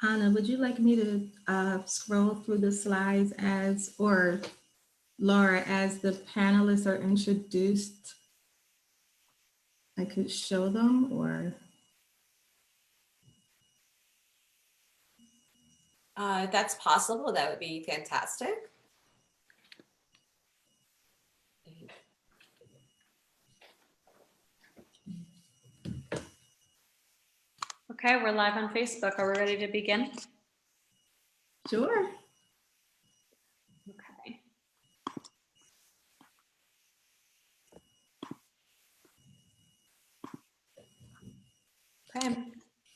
Anna, would you like me to scroll through the slides or Laura, as the panelists are introduced, I could show them or? If that's possible, that would be fantastic. Okay, we're live on Facebook. Are we ready to begin? Sure. Okay. Okay.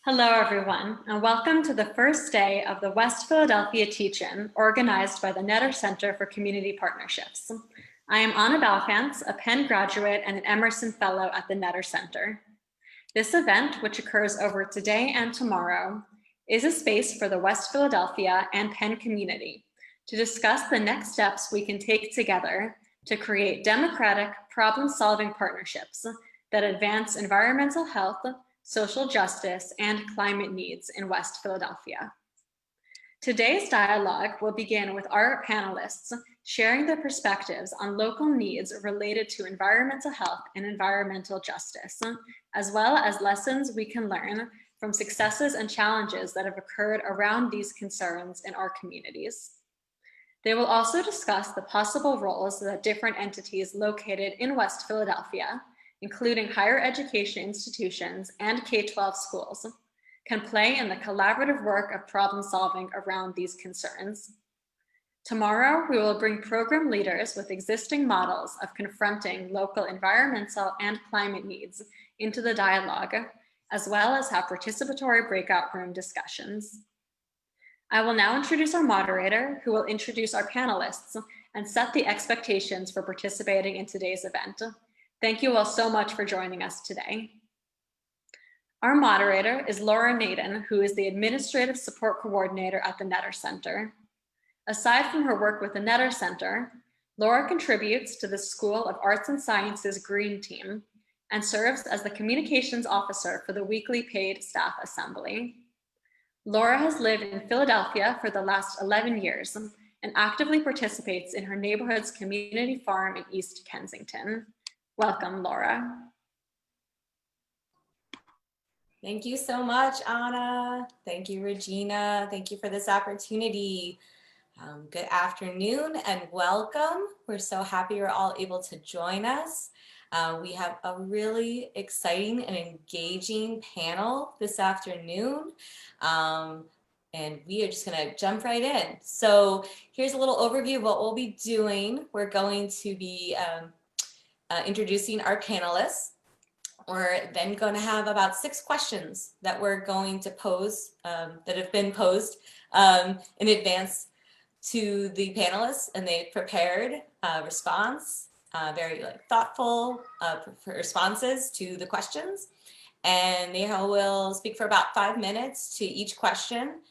Hello, everyone, and welcome to the first day of the West Philadelphia Teach-In, organized by the Netter Center for Community Partnerships. I am Anna Balfance, a Penn graduate and an Emerson Fellow at the Netter Center. This event, which occurs over today and tomorrow, is a space for the West Philadelphia and Penn community to discuss the next steps we can take together to create democratic, problem-solving partnerships that advance environmental health, social justice, and climate needs in West Philadelphia. Today's dialogue will begin with our panelists sharing their perspectives on local needs related to environmental health and environmental justice, as well as lessons we can learn from successes and challenges that have occurred around these concerns in our communities. They will also discuss the possible roles that different entities located in West Philadelphia, including higher education institutions and K-12 schools, can play in the collaborative work of problem solving around these concerns. Tomorrow, we will bring program leaders with existing models of confronting local environmental and climate needs into the dialogue, as well as have participatory breakout room discussions. I will now introduce our moderator, who will introduce our panelists and set the expectations for participating in today's event. Thank you all so much for joining us today. Our moderator is Laura Naden, who is the Administrative Support Coordinator at the Netter Center. Aside from her work with the Netter Center, Laura contributes to the School of Arts and Sciences Green Team and serves as the Communications Officer for the weekly paid staff assembly. Laura has lived in Philadelphia for the last 11 years and actively participates in her neighborhood's community farm in East Kensington. Welcome, Laura. Thank you so much, Anna. Thank you, Regina. Thank you for this opportunity. Good afternoon and welcome. We're so happy you're all able to join us. We have a really exciting and engaging panel this afternoon. And we are just gonna jump right in. So here's a little overview of what we'll be doing. We're going to be introducing our panelists. We're then going to have about 6 questions that we're going to pose, that have been posed in advance to the panelists, and they've prepared a response, very thoughtful responses to the questions. And they will speak for about 5 minutes to each question.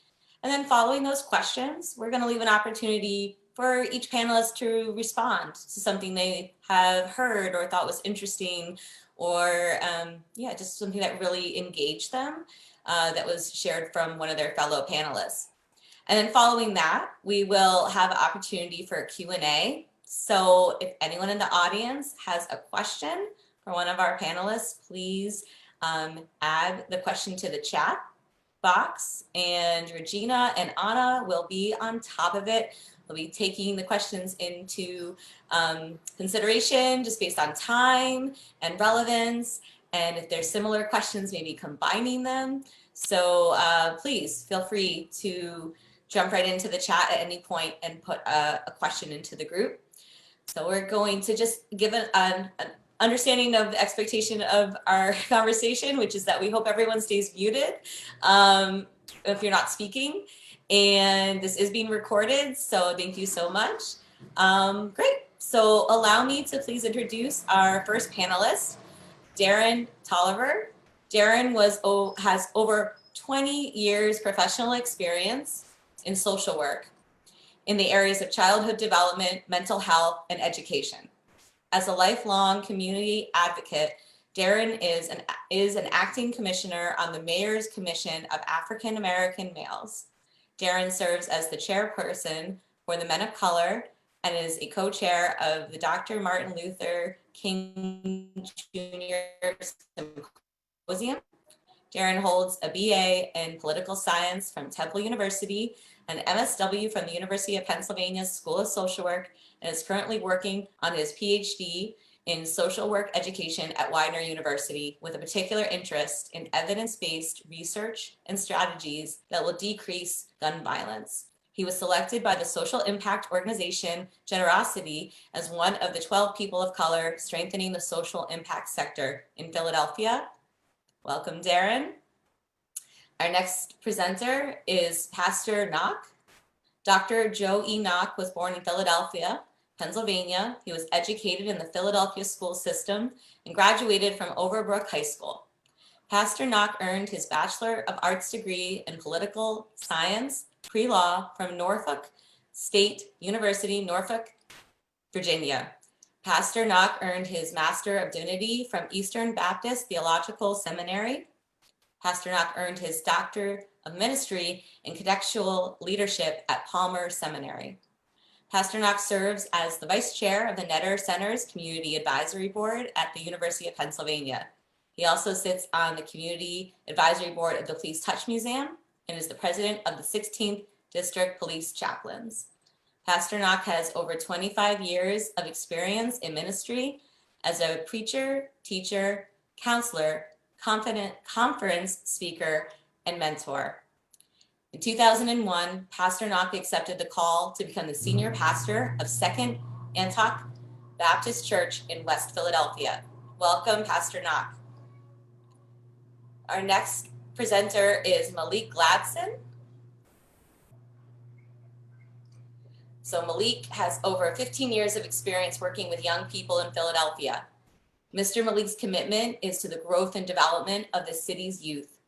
And then following those questions, we're going to leave an opportunity for each panelist to respond to something they have heard or thought was interesting, or just something that really engaged them that was shared from one of their fellow panelists. And then following that, we will have an opportunity for a Q&A. So if anyone in the audience has a question for one of our panelists, please add the question to the chat box, and Regina and Anna will be on top of it. We'll be taking the questions into consideration just based on time and relevance. And if there's similar questions, maybe combining them. So please feel free to jump right into the chat at any point and put a question into the group. So we're going to just give an understanding of the expectation of our conversation, which is that we hope everyone stays muted if you're not speaking. And this is being recorded, so thank you so much. Great, so allow me to please introduce our first panelist, Darren Tolliver. Darren has over 20 years professional experience in social work in the areas of childhood development, mental health, and education. As a lifelong community advocate, Darren is an acting commissioner on the Mayor's Commission of African American Males. Darren serves as the chairperson for the Men of Color and is a co-chair of the Dr. Martin Luther King Jr. Symposium. Darren holds a BA in political science from Temple University, an MSW from the University of Pennsylvania School of Social Work, and is currently working on his PhD in social work education at Widener University with a particular interest in evidence-based research and strategies that will decrease gun violence. He was selected by the social impact organization Generosity as one of the 12 people of color strengthening the social impact sector in Philadelphia. Welcome, Darren. Our next presenter is Pastor Knock. Dr. Joe E. Knock was born in Philadelphia, Pennsylvania. He was educated in the Philadelphia school system and graduated from Overbrook High School. Pastor Knock earned his Bachelor of Arts degree in political science, pre-law from Norfolk State University, Norfolk, Virginia. Pastor Knock earned his Master of Divinity from Eastern Baptist Theological Seminary. Pastor Knock earned his Doctor of Ministry in Contextual Leadership at Palmer Seminary. Pastor Knock serves as the Vice Chair of the Netter Center's Community Advisory Board at the University of Pennsylvania. He also sits on the Community Advisory Board of the Please Touch Museum and is the President of the 16th District Police Chaplains. Pastor Knock has over 25 years of experience in ministry as a preacher, teacher, counselor, conference speaker, and mentor. In 2001, Pastor Knock accepted the call to become the senior pastor of Second Antioch Baptist Church in West Philadelphia. Welcome, Pastor Knock. Our next presenter is Malik Gladson. So Malik has over 15 years of experience working with young people in Philadelphia. Mr. Malik's commitment is to the growth and development of the city's youth.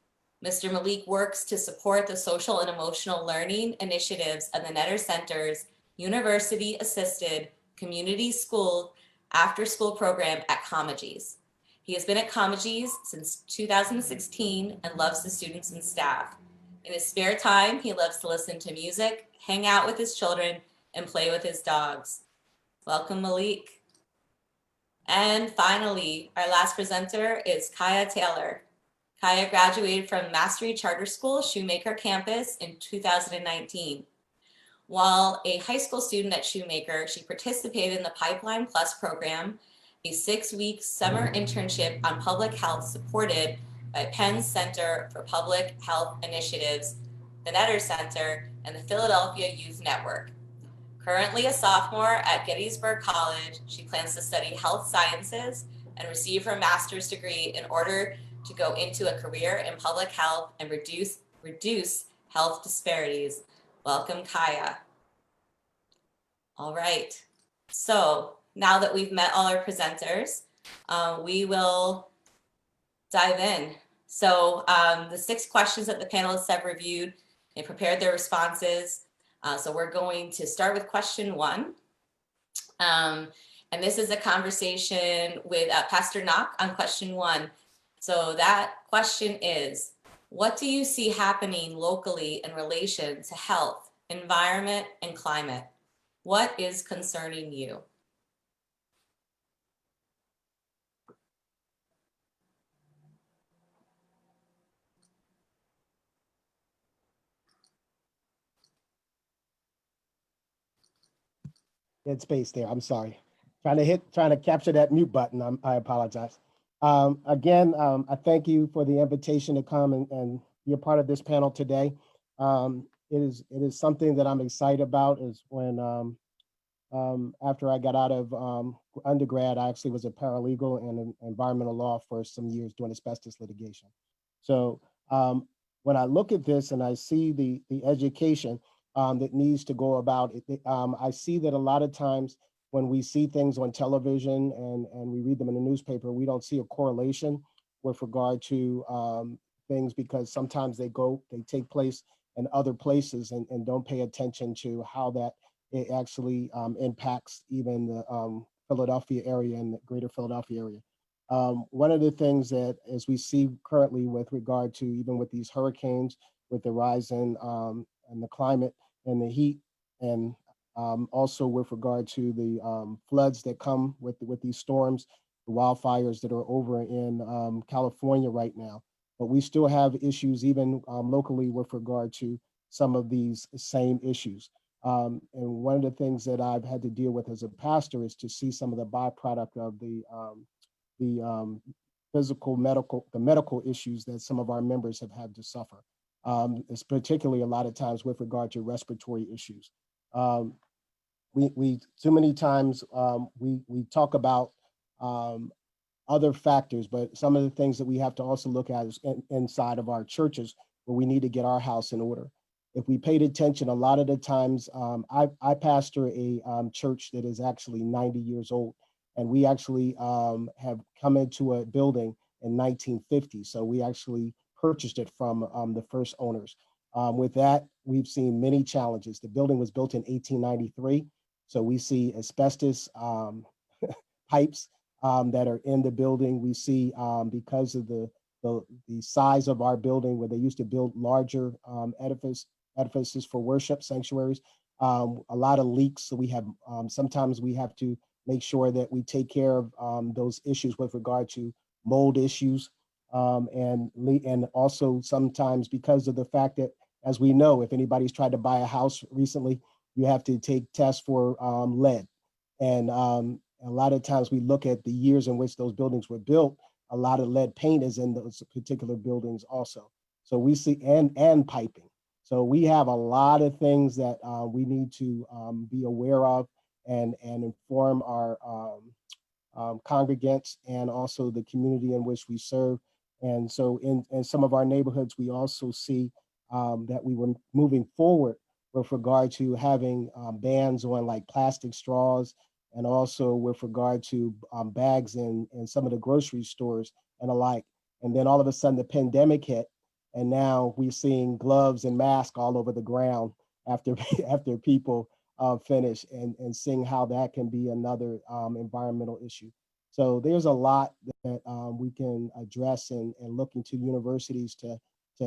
Mr. Malik works to support the social and emotional learning initiatives of the Netter Center's university-assisted community school after-school program at Comegys. He has been at Comegys since 2016 and loves the students and staff. In his spare time, he loves to listen to music, hang out with his children, and play with his dogs. Welcome, Malik. And finally, our last presenter is Kaya Taylor. Kaya graduated from Mastery Charter School, Shoemaker campus in 2019. While a high school student at Shoemaker, she participated in the Pipeline Plus program, a 6-week summer internship on public health supported by Penn's Center for Public Health Initiatives, the Netter Center, and the Philadelphia Youth Network. Currently a sophomore at Gettysburg College, she plans to study health sciences and receive her master's degree in order to go into a career in public health and reduce health disparities. Welcome, Kaya. All right, so now that we've met all our presenters, we will dive in. So the 6 questions that the panelists have reviewed, they prepared their responses. So we're going to start with question 1. And this is a conversation with Pastor Knock on question 1. So that question is, what do you see happening locally in relation to health, environment, and climate? What is concerning you? Dead space there. I'm sorry. Trying to capture that mute button. I apologize. Again, I thank you for the invitation to come and be a part of this panel today. It is something that I'm excited about. Is when after I got out of undergrad, I actually was a paralegal in environmental law for some years doing asbestos litigation. So when I look at this and I see the education that needs to go about it, I see that a lot of times when we see things on television and we read them in the newspaper, we don't see a correlation with regard to things, because sometimes they take place in other places and don't pay attention to how that it actually impacts even the Philadelphia area and the greater Philadelphia area. One of the things that, as we see currently with regard to even with these hurricanes, with the rise in the climate and the heat, and also with regard to the floods that come with these storms, the wildfires that are over in California right now. But we still have issues even locally with regard to some of these same issues. And one of the things that I've had to deal with as a pastor is to see some of the byproduct of the the medical issues that some of our members have had to suffer. It's particularly a lot of times with regard to respiratory issues. We too many times we talk about other factors, but some of the things that we have to also look at is inside of our churches where we need to get our house in order. If we paid attention, a lot of the times, I pastor a church that is actually 90 years old, and we actually have come into a building in 1950. So we actually purchased it from the first owners. With that, we've seen many challenges. The building was built in 1893. So we see asbestos pipes that are in the building. We see because of the size of our building, where they used to build larger edifices for worship sanctuaries, a lot of leaks. So we have sometimes we have to make sure that we take care of those issues with regard to mold issues, and also sometimes because of the fact that, as we know, if anybody's tried to buy a house recently, you have to take tests for lead. And a lot of times we look at the years in which those buildings were built, a lot of lead paint is in those particular buildings also. So we see, and piping. So we have a lot of things that we need to be aware of and inform our congregants and also the community in which we serve. And so in some of our neighborhoods, we also see that we were moving forward with regard to having bans on like plastic straws, and also with regard to bags in some of the grocery stores and alike. And then all of a sudden the pandemic hit, and now we're seeing gloves and masks all over the ground after after people finish, and seeing how that can be another environmental issue. So there's a lot that we can address and look into universities to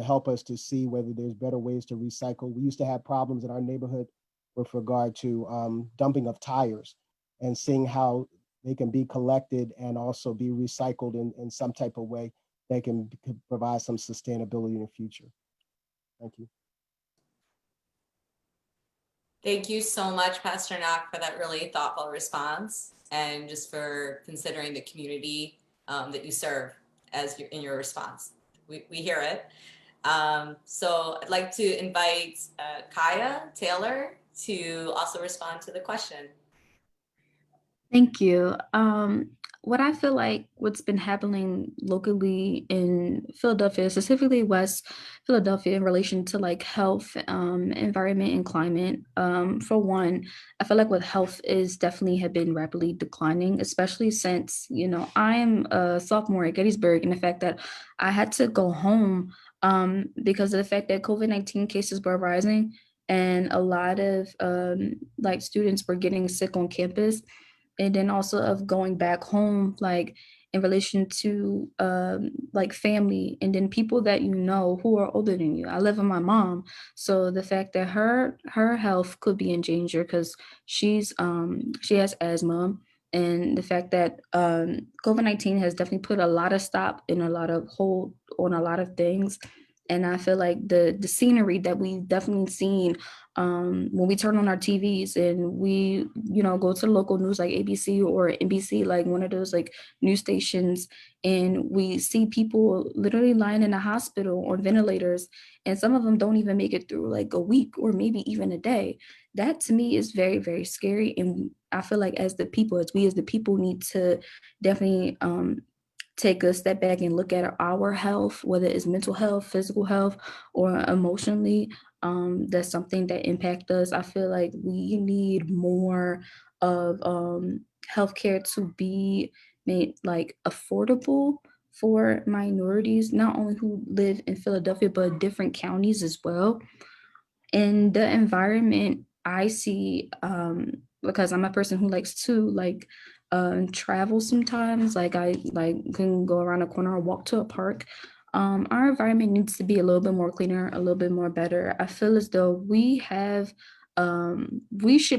help us to see whether there's better ways to recycle. We used to have problems in our neighborhood with regard to dumping of tires, and seeing how they can be collected and also be recycled in some type of way that can provide some sustainability in the future. Thank you. Thank you so much, Pastor Knock, for that really thoughtful response, and just for considering the community that you serve in your response. We hear it. So I'd like to invite Kaya Taylor to also respond to the question. Thank you. What I feel like what's been happening locally in Philadelphia, specifically West Philadelphia, in relation to like health, environment, and climate. For one, I feel like with health is definitely have been rapidly declining, especially since, I am a sophomore at Gettysburg, and the fact that I had to go home because of the fact that COVID-19 cases were rising, and a lot of like students were getting sick on campus. And then also of going back home, like in relation to like family, and then people that who are older than you. I live with my mom, so the fact that her health could be in danger because she has asthma, and the fact that COVID-19 has definitely put a lot of stop and a lot of hold on a lot of things. And I feel like the scenery that we've definitely seen when we turn on our TVs and we, go to the local news like ABC or NBC, like one of those like news stations, and we see people literally lying in a hospital on ventilators, and some of them don't even make it through like a week or maybe even a day. That to me is very, very scary. And I feel like as the people need to definitely take a step back and look at our health, whether it's mental health, physical health, or emotionally. That's something that impact us. I feel like we need more of healthcare to be made like affordable for minorities, not only who live in Philadelphia, but different counties as well. In the environment I see, because I'm a person who likes to like travel sometimes. Like I can go around a corner or walk to a park. Our environment needs to be a little bit more cleaner, a little bit more better. I feel as though we should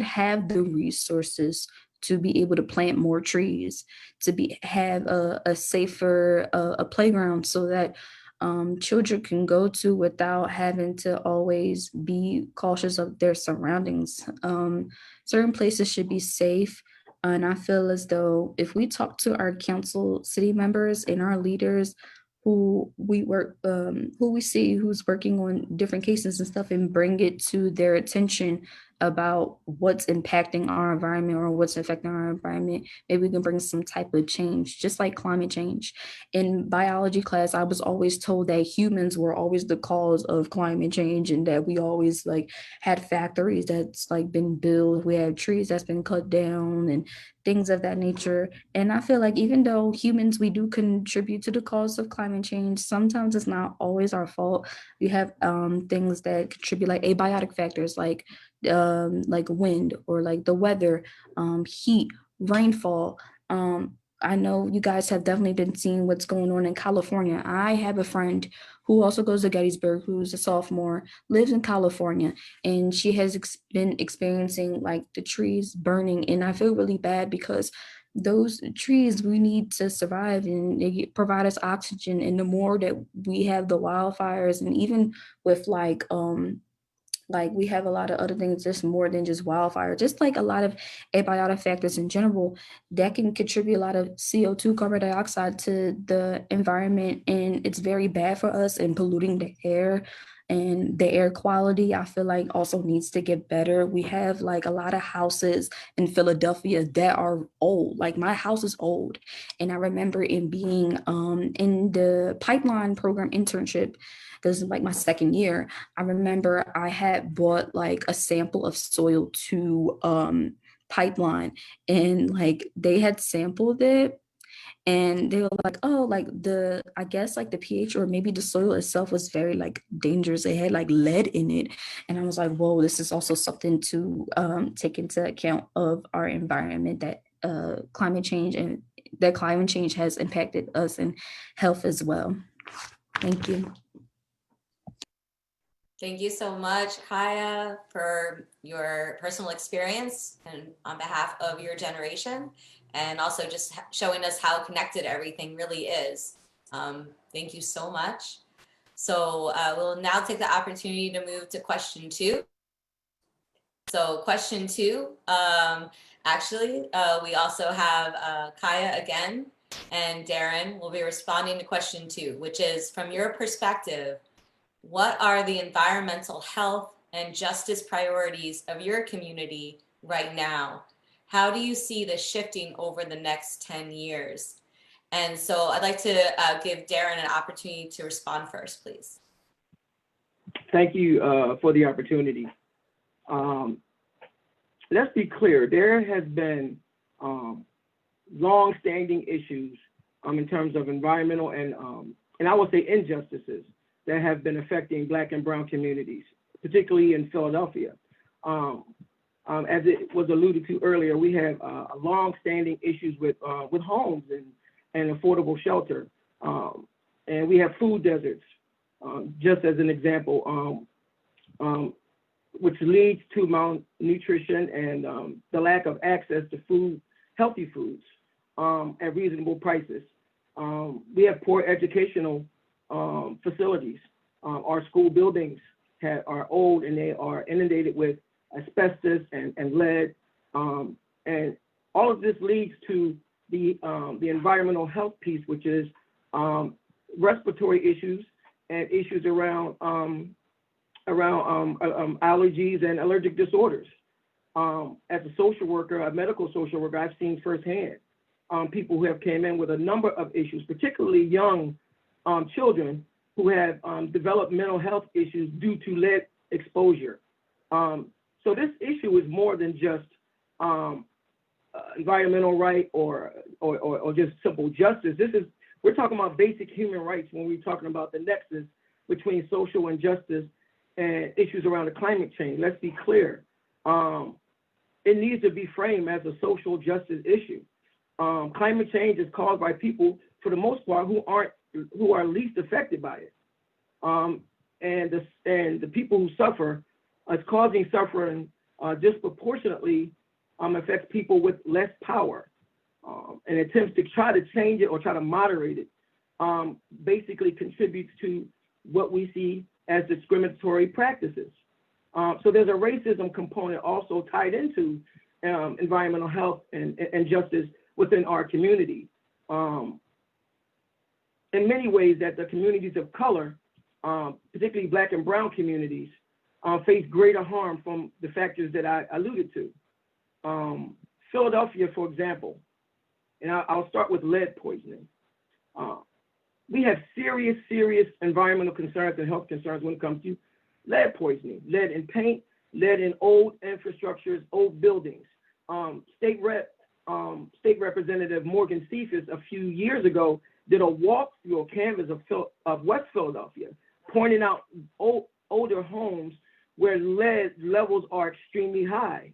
have the resources to be able to plant more trees, to have a safer a playground so that children can go to without having to always be cautious of their surroundings. Certain places should be safe. And I feel as though if we talk to our council city members and our leaders who we see who's working on different cases and stuff and bring it to their attention about what's impacting our environment or what's affecting our environment, maybe we can bring some type of change, just like climate change. In biology class, I was always told that humans were always the cause of climate change and that we always like had factories that's like been built, we had trees that's been cut down and things of that nature. And I feel like even though humans, we do contribute to the cause of climate change, sometimes it's not always our fault. We have things that contribute like abiotic factors like wind or like the weather, heat, rainfall. I know you guys have definitely been seeing what's going on in California. I have a friend who also goes to Gettysburg, who's a sophomore, lives in California, and she has been experiencing like the trees burning. And I feel really bad because those trees we need to survive and they provide us oxygen. And the more that we have the wildfires, and even with like we have a lot of other things just more than just wildfire, just like a lot of abiotic factors in general that can contribute a lot of CO2, carbon dioxide to the environment, and it's very bad for us and polluting the air. And the air quality, I feel like, also needs to get better. We have like a lot of houses in Philadelphia that are old. Like my house is old. And I remember in being in the pipeline program internship, this is like my second year, I remember I had bought like a sample of soil to pipeline, and like they had sampled it and they were like, oh, like I guess like the pH or maybe the soil itself was very like dangerous. It had like lead in it. And I was like, whoa, this is also something to take into account of our environment, that climate change and that climate change has impacted us in health as well. Thank you. Thank you so much, Kaya, for your personal experience and on behalf of your generation, and also just showing us how connected everything really is. Thank you so much. So we'll now take the opportunity to move to question 2. So question 2, actually, we also have Kaya again, and Darren will be responding to question 2, which is, from your perspective, what are the environmental health and justice priorities of your community right now? How do you see this shifting over the next 10 years? And so I'd like to give Darren an opportunity to respond first, please. Thank you for the opportunity. Let's be clear, there has been long-standing issues in terms of environmental and I would say injustices that have been affecting Black and Brown communities, particularly in Philadelphia. As it was alluded to earlier, we have long-standing issues with homes and affordable shelter, and we have food deserts, just as an example, which leads to malnutrition and the lack of access to healthy foods at reasonable prices. We have poor educational facilities. Our school buildings are old and they are inundated with asbestos and lead. And all of this leads to the environmental health piece, which is respiratory issues and issues around allergies and allergic disorders. As a social worker, a medical social worker, I've seen firsthand people who have came in with a number of issues, particularly young children who have developed mental health issues due to lead exposure. So this issue is more than just environmental right or just simple justice. We're talking about basic human rights when we're talking about the nexus between social injustice and issues around the climate change. Let's be clear. It needs to be framed as a social justice issue. climate change is caused by people, for the most part, who are least affected by it. And the people who suffer, it's causing suffering disproportionately affects people with less power. And attempts to try to change it or try to moderate it basically contributes to what we see as discriminatory practices. So there's a racism component also tied into environmental health and justice within our community. In many ways that the communities of color, particularly Black and brown communities, face greater harm from the factors that I alluded to. Philadelphia, for example, and I'll start with lead poisoning. We have serious environmental concerns and health concerns when it comes to lead poisoning, lead in paint, lead in old infrastructures, old buildings. State Representative Morgan Cephas a few years ago did a walkthrough or canvas of West Philadelphia, pointing out older homes where lead levels are extremely high,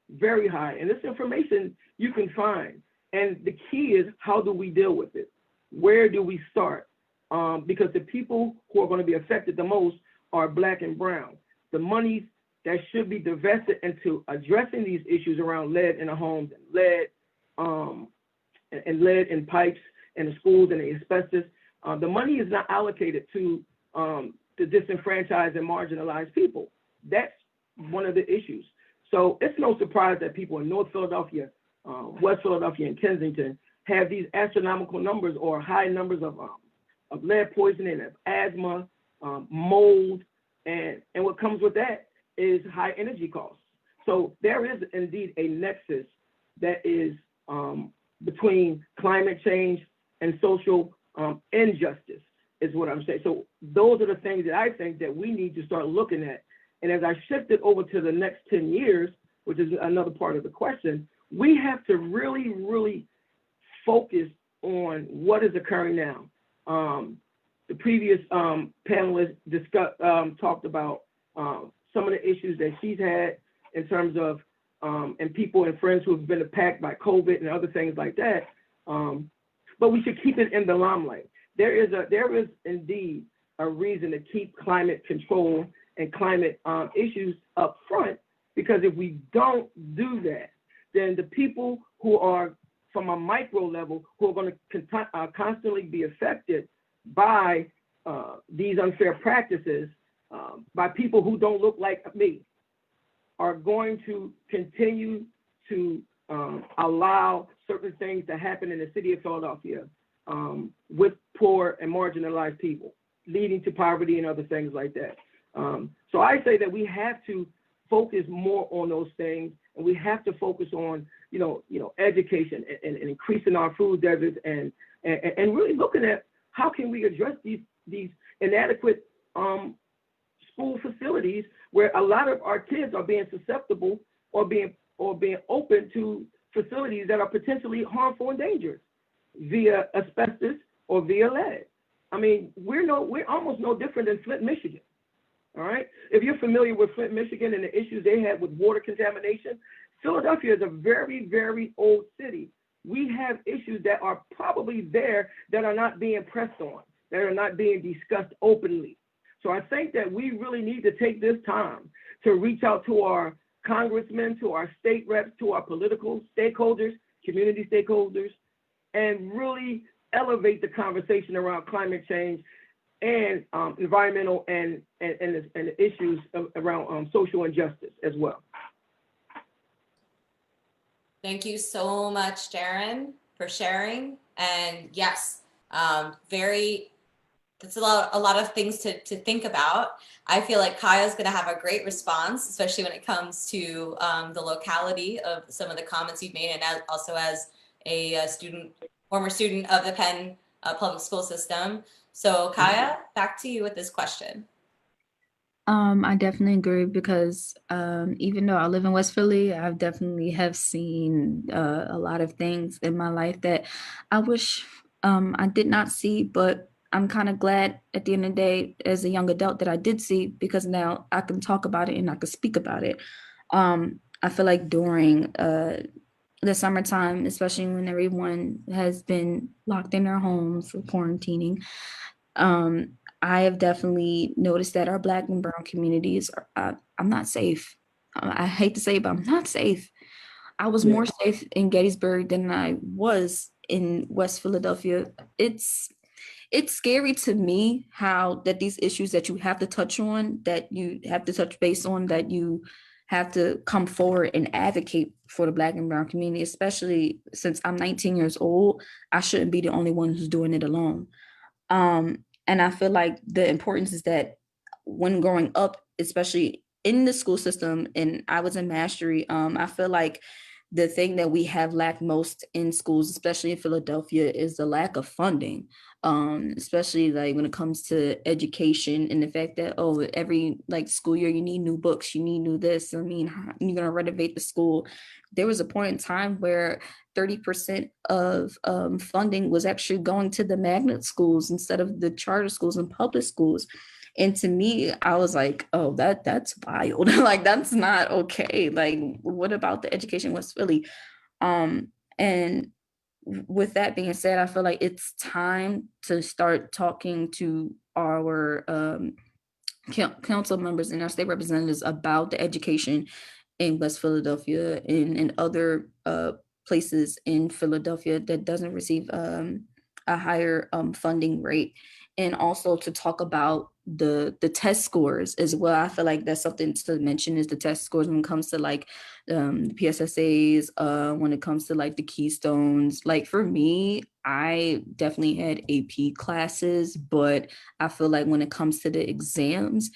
very high. And this information you can find. And the key is, how do we deal with it? Where do we start? Because the people who are going to be affected the most are Black and brown. The monies that should be divested into addressing these issues around lead in the homes, lead and lead in pipes in the schools and the asbestos, the money is not allocated to the disenfranchised and marginalized people. That's one of the issues. So it's no surprise that people in North Philadelphia, West Philadelphia, and Kensington have these astronomical numbers or high numbers of lead poisoning, of asthma, mold, and what comes with that is high energy costs. So there is indeed a nexus that is between climate change and social injustice, is what I'm saying. So those are the things that I think that we need to start looking at. And as I shift it over to the next 10 years, which is another part of the question, we have to really focus on what is occurring now. The previous panelist talked about some of the issues that she's had in terms of and people and friends who have been impacted by COVID and other things like that. But we should keep it in the limelight. There is indeed a reason to keep climate control and climate issues up front, because if we don't do that, then the people who are from a micro level, who are going to constantly be affected by these unfair practices, by people who don't look like me, are going to continue to allow certain things to happen in the city of Philadelphia with poor and marginalized people, leading to poverty and other things like that. So I say that we have to focus more on those things, and we have to focus on, education and increasing our food deserts and really looking at how can we address these inadequate school facilities where a lot of our kids are being susceptible or being open to facilities that are potentially harmful and dangerous via asbestos or via lead. I mean, we're almost no different than Flint, Michigan. All right. If you're familiar with Flint, Michigan, and the issues they had with water contamination, Philadelphia is a very, very old city. We have issues that are probably there that are not being pressed on, that are not being discussed openly. So I think that we really need to take this time to reach out to our congressmen, to our state reps, to our political stakeholders, community stakeholders, and really elevate the conversation around climate change and environmental and the issues around social injustice as well. Thank you so much, Darren, for sharing. And yes, that's a lot of things to think about. I feel like Kaya's going to have a great response, especially when it comes to the locality of some of the comments you've made, and also as a former student of the Penn public school system. So Kaya, back to you with this question. I definitely agree, because even though I live in West Philly, I've definitely have seen a lot of things in my life that I wish I did not see, but I'm kind of glad at the end of the day as a young adult that I did see, because now I can talk about it and I can speak about it. I feel like during the summertime, especially when everyone has been locked in their homes for quarantining, I have definitely noticed that our Black and Brown communities are, I'm not safe. I hate to say it, but I'm not safe. I was Yeah. more safe in Gettysburg than I was in West Philadelphia. It's scary to me how that these issues that you have to touch on, that you have to touch base on, that you have to come forward and advocate for the Black and Brown community, especially since I'm 19 years old. I shouldn't be the only one who's doing it alone. And I feel like the importance is that when growing up, especially in the school system, and I was in mastery, I feel like the thing that we have lacked most in schools, especially in Philadelphia, is the lack of funding. Especially like when it comes to education and the fact that, oh, every like school year you need new books, you need new this. I mean, you're gonna renovate the school. There was a point in time where 30% of funding was actually going to the magnet schools instead of the charter schools and public schools. And to me, I was like, oh, that's wild. Like, that's not okay. Like, what about the education in West Philly? And with that being said, I feel like it's time to start talking to our council members and our state representatives about the education in West Philadelphia and in other places in Philadelphia that doesn't receive a higher funding rate, and also to talk about the test scores as well. I feel like that's something to mention, is the test scores when it comes to like the PSSAs, when it comes to like the Keystones. Like for me, I definitely had AP classes, but I feel like when it comes to the exams,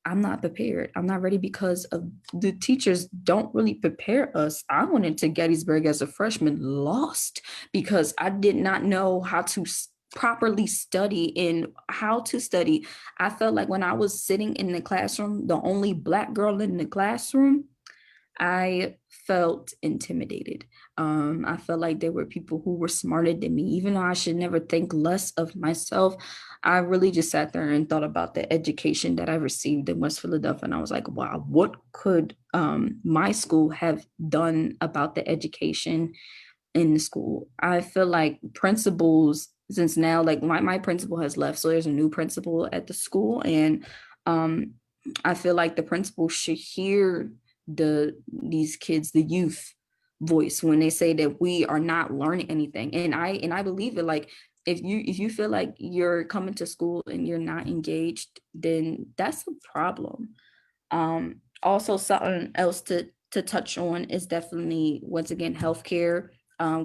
I'm not prepared. I'm not ready because of the teachers don't really prepare us. I went into Gettysburg as a freshman lost because I did not know how to properly study and how to study. I felt like when I was sitting in the classroom, the only Black girl in the classroom, I felt intimidated. I felt like there were people who were smarter than me, even though I should never think less of myself. I really just sat there and thought about the education that I received in West Philadelphia. And I was like, wow, what could my school have done about the education in the school? I feel like principals, since now, like my principal has left, so there's a new principal at the school. And I feel like the principal should hear these kids, the youth voice, when they say that we are not learning anything. And I believe it. Like if you feel like you're coming to school and you're not engaged, then that's a problem. Also something else to touch on is definitely, once again, healthcare.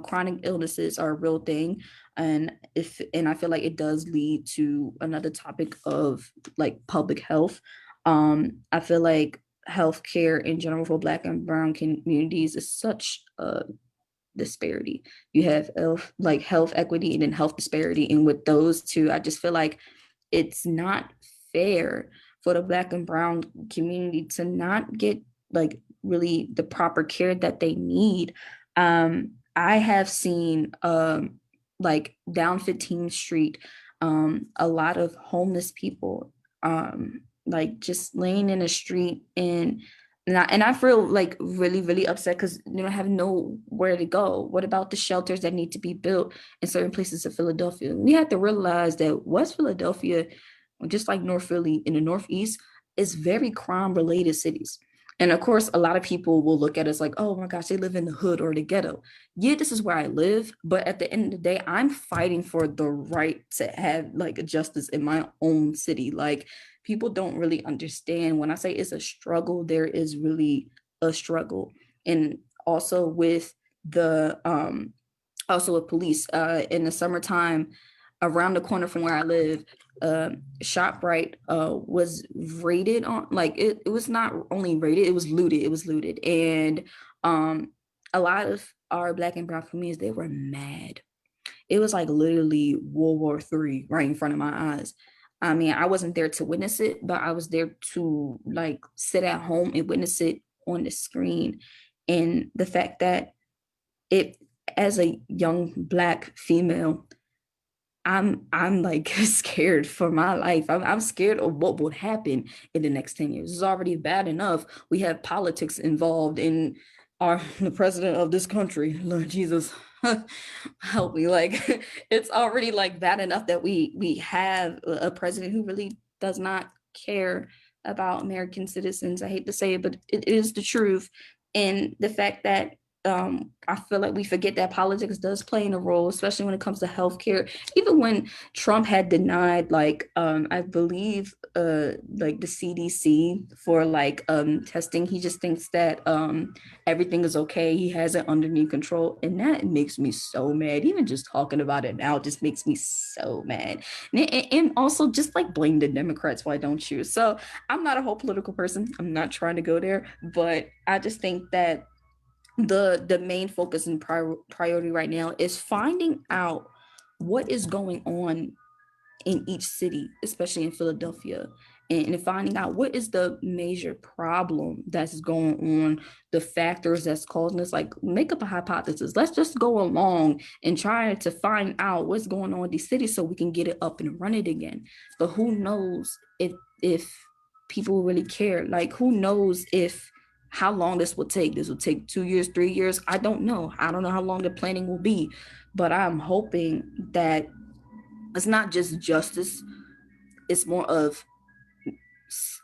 Chronic illnesses are a real thing, and I feel like it does lead to another topic of like public health. I feel like healthcare in general for Black and Brown communities is such a disparity. You have like health equity and then health disparity, and with those two, I just feel like it's not fair for the Black and Brown community to not get like really the proper care that they need. I have seen like down 15th Street, a lot of homeless people like just laying in the street, and I feel like really, really upset because you don't have nowhere to go. What about the shelters that need to be built in certain places of Philadelphia? We have to realize that West Philadelphia, just like North Philly in the Northeast, is very crime related cities. And of course, a lot of people will look at us like, oh my gosh, they live in the hood or the ghetto. Yeah, this is where I live. But at the end of the day, I'm fighting for the right to have like justice in my own city. Like people don't really understand when I say it's a struggle, there is really a struggle. And also with the also with police, in the summertime, around the corner from where I live, ShopRite was raided on, like it was not only raided, it was looted. And a lot of our Black and Brown communities, they were mad. It was like literally World War III right in front of my eyes. I mean, I wasn't there to witness it, but I was there to like sit at home and witness it on the screen. And the fact that it, as a young Black female, I'm like scared for my life. I'm scared of what would happen in the next 10 years. It's already bad enough. We have politics involved in are the president of this country. Lord Jesus, help me. Like, it's already like bad enough that we have a president who really does not care about American citizens. I hate to say it, but it is the truth. And the fact that I feel like we forget that politics does play in a role, especially when it comes to healthcare. Even when Trump had denied, like, I believe, like the CDC for like testing, he just thinks that everything is okay. He has it underneath control, and that makes me so mad. Even just talking about it now just makes me so mad. And also just like blame the Democrats. Why don't you? So I'm not a whole political person. I'm not trying to go there, but I just think that the main focus and priority right now is finding out what is going on in each city, especially in Philadelphia, and finding out what is the major problem that's going on, the factors that's causing this. Like, make up a hypothesis. Let's just go along and try to find out what's going on in these cities so we can get it up and running again. But who knows if people really care? Like, who knows if how long this will take? This will take 2 years, 3 years. I don't know. I don't know how long the planning will be, but I'm hoping that it's not just justice, it's more of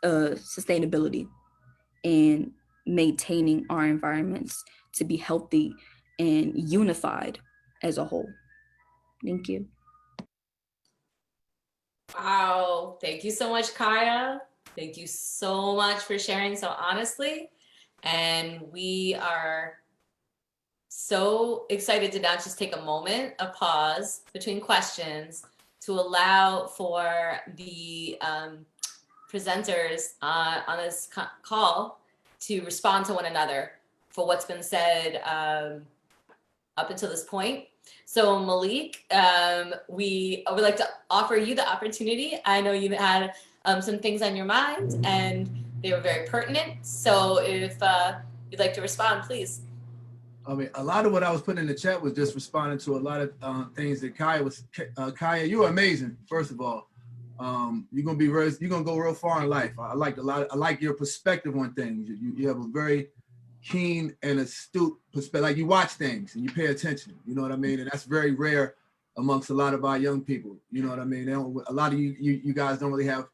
sustainability and maintaining our environments to be healthy and unified as a whole. Thank you. Wow, thank you so much, Kaya. Thank you so much for sharing so honestly. And we are so excited to now just take a moment, a pause between questions to allow for the presenters on this call to respond to one another for what's been said up until this point. So Malik, we would like to offer you the opportunity. I know you had some things on your mind and they were very pertinent. So if you'd like to respond, please. I mean, a lot of what I was putting in the chat was just responding to a lot of things that Kaya was. Kaya, you are amazing. First of all, you're gonna go real far in life. I like your perspective on things. You have a very keen and astute perspective. Like, you watch things and you pay attention. You know what I mean? And that's very rare amongst a lot of our young people. You know what I mean? A lot of you guys don't really have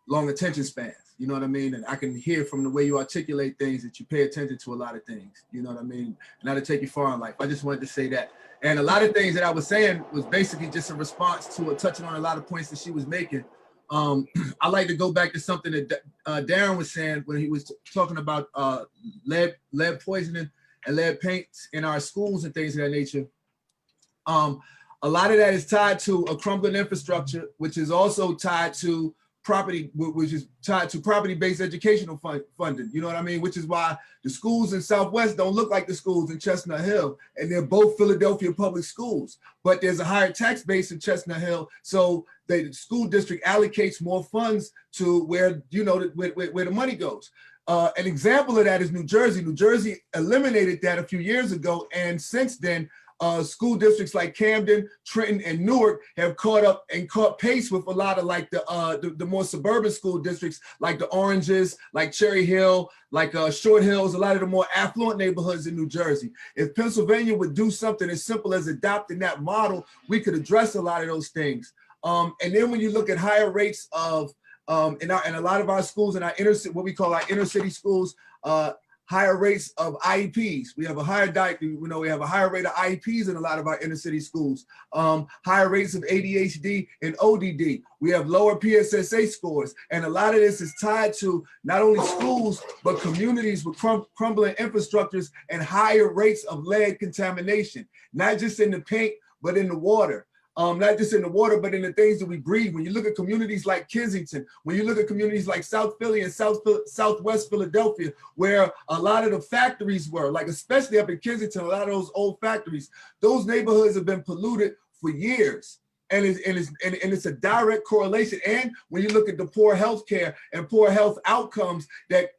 long attention spans. You know what I mean? And I can hear from the way you articulate things that you pay attention to a lot of things. You know what I mean? And that'll take you far in life. I just wanted to say that. And a lot of things that I was saying was basically just a response to touching on a lot of points that she was making. I like to go back to something that Darren was saying when he was talking about lead poisoning and lead paints in our schools and things of that nature. A lot of that is tied to a crumbling infrastructure, which is also tied to property, which is tied to property-based educational funding, you know what I mean? Which is why the schools in Southwest don't look like the schools in Chestnut Hill, and they're both Philadelphia public schools, but there's a higher tax base in Chestnut Hill, so the school district allocates more funds to where, you know, where the money goes. An example of that is New Jersey. New Jersey eliminated that a few years ago, and since then, school districts like Camden, Trenton, and Newark have caught pace with a lot of like the more suburban school districts, like the Oranges, like Cherry Hill, like Short Hills, a lot of the more affluent neighborhoods in New Jersey. If Pennsylvania would do something as simple as adopting that model, we could address a lot of those things. And then when you look at higher rates of, in a lot of our schools in our what we call our inner city schools, higher rates of IEPs. We have a higher we have a higher rate of IEPs in a lot of our inner city schools. Higher rates of ADHD and ODD. We have lower PSSA scores. And a lot of this is tied to not only schools, but communities with crumbling infrastructures and higher rates of lead contamination, not just in the paint, but in the water. Not just in the water, but in the things that we breathe. When you look at communities like Kensington, when you look at communities like South Philly and Southwest Philadelphia, where a lot of the factories were, like especially up in Kensington, a lot of those old factories, those neighborhoods have been polluted for years. And it's a direct correlation. And when you look at the poor healthcare and poor health outcomes that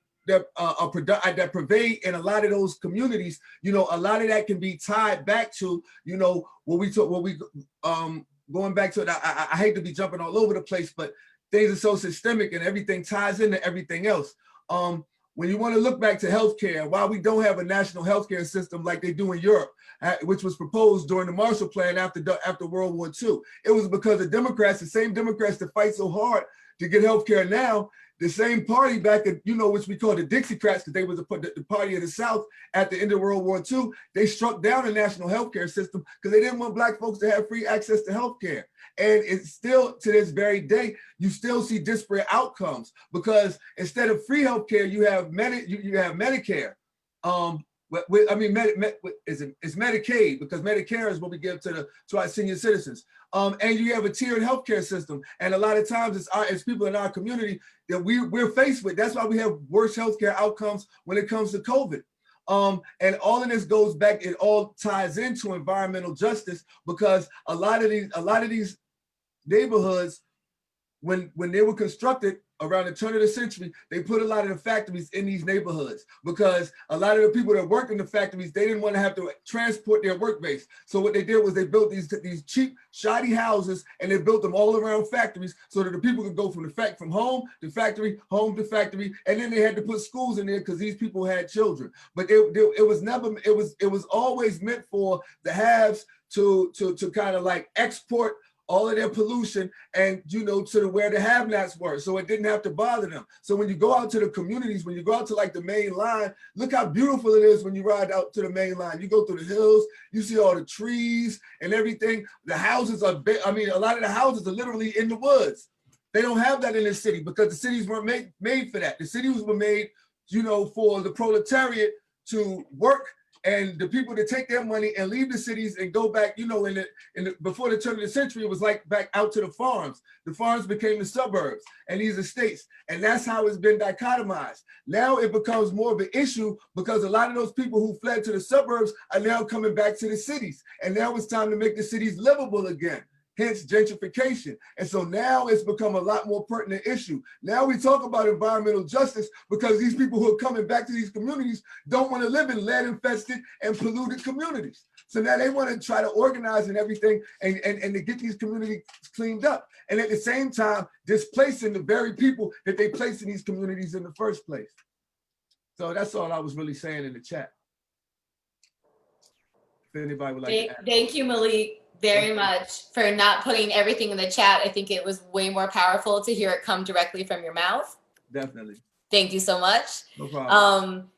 pervade in a lot of those communities, you know, a lot of that can be tied back to, you know, going back to it, I hate to be jumping all over the place, but things are so systemic and everything ties into everything else. when you want to look back to healthcare, why we don't have a national healthcare system like they do in Europe, which was proposed during the Marshall Plan after World War II. It was because the Democrats, the same Democrats that fight so hard to get healthcare now, the same party back at, which we call the Dixiecrats, because they was the party of the South at the end of World War II, they struck down a national healthcare system because they didn't want Black folks to have free access to healthcare. And it's still, to this very day, you still see disparate outcomes because instead of free healthcare, you have Medicare. It's Medicaid, because Medicare is what we give to our senior citizens. And you have a tiered healthcare system. And a lot of times it's people in our community that we're faced with. That's why we have worse healthcare outcomes when it comes to COVID. And all of this goes back, it all ties into environmental justice, because a lot of these neighborhoods, when they were constructed around the turn of the century, they put a lot of the factories in these neighborhoods because a lot of the people that work in the factories, they didn't want to have to transport their work base. So what they did was they built these cheap, shoddy houses, and they built them all around factories so that the people could go from home to factory, and then they had to put schools in there because these people had children. But it was always meant for the haves to kind of like export all of their pollution and, to where the have-nots were. So it didn't have to bother them. So when you go out to the communities, when you go out to like the main line, look how beautiful it is when you ride out to the main line. You go through the hills, you see all the trees and everything. The houses are big. I mean, a lot of the houses are literally in the woods. They don't have that in the city because the cities weren't made for that. The cities were made, for the proletariat to work, and the people that take their money and leave the cities and go back, before the turn of the century, it was like back out to the farms. The farms became the suburbs and these estates. And that's how it's been dichotomized. Now it becomes more of an issue because a lot of those people who fled to the suburbs are now coming back to the cities. And now it's time to make the cities livable again. Hence gentrification. And so now it's become a lot more pertinent issue. Now we talk about environmental justice because these people who are coming back to these communities don't want to live in lead-infested and polluted communities. So now they want to try to organize and everything and to get these communities cleaned up. And at the same time, displacing the very people that they placed in these communities in the first place. So that's all I was really saying in the chat. If anybody would like to add. Thank you, Malik, very much for not putting everything in the chat. I think it was way more powerful to hear it come directly from your mouth. Definitely. Thank you so much. No problem.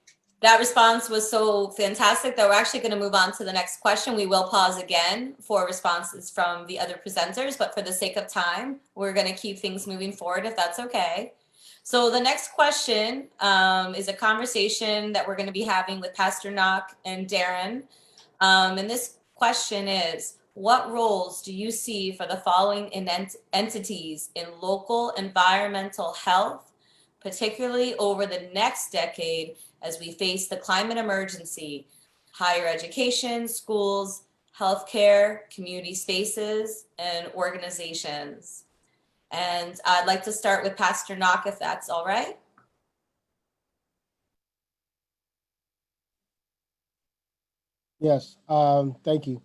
That response was so fantastic that we're actually going to move on to the next question. We will pause again for responses from the other presenters, but for the sake of time, we're going to keep things moving forward if that's okay. So the next question is a conversation that we're going to be having with Pastor Nock and Darren. And this question is, what roles do you see for the following entities in local environmental health, particularly over the next decade as we face the climate emergency, higher education, schools, healthcare, community spaces, and organizations? And I'd like to start with Pastor Nock, if that's all right. Yes, thank you.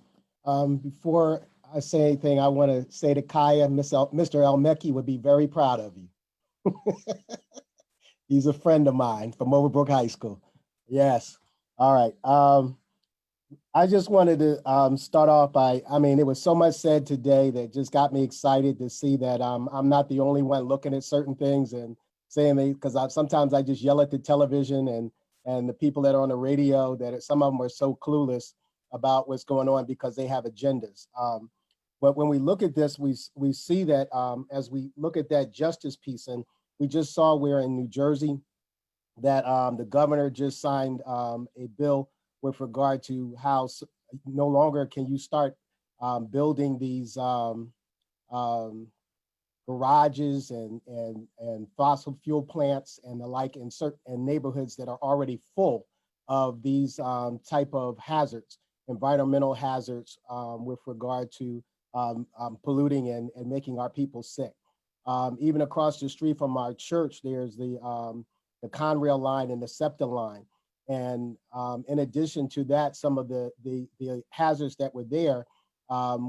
Before I say anything, I want to say to Kaya, Mr. Elmecki would be very proud of you. He's a friend of mine from Overbrook High School. Yes. All right. I just wanted to start off by, it was so much said today that just got me excited to see that I'm not the only one looking at certain things and saying because sometimes I just yell at the television and the people that are on the radio, that some of them are so clueless about what's going on because they have agendas. But when we look at this, we see that as we look at that justice piece, and we just saw where in New Jersey that the governor just signed a bill with regard to how no longer can you start building these garages and fossil fuel plants and the like in certain neighborhoods that are already full of these type of hazards, environmental hazards with regard to polluting and making our people sick. Even across the street from our church, there's the Conrail line and the SEPTA line. And in addition to that, some of the hazards that were there,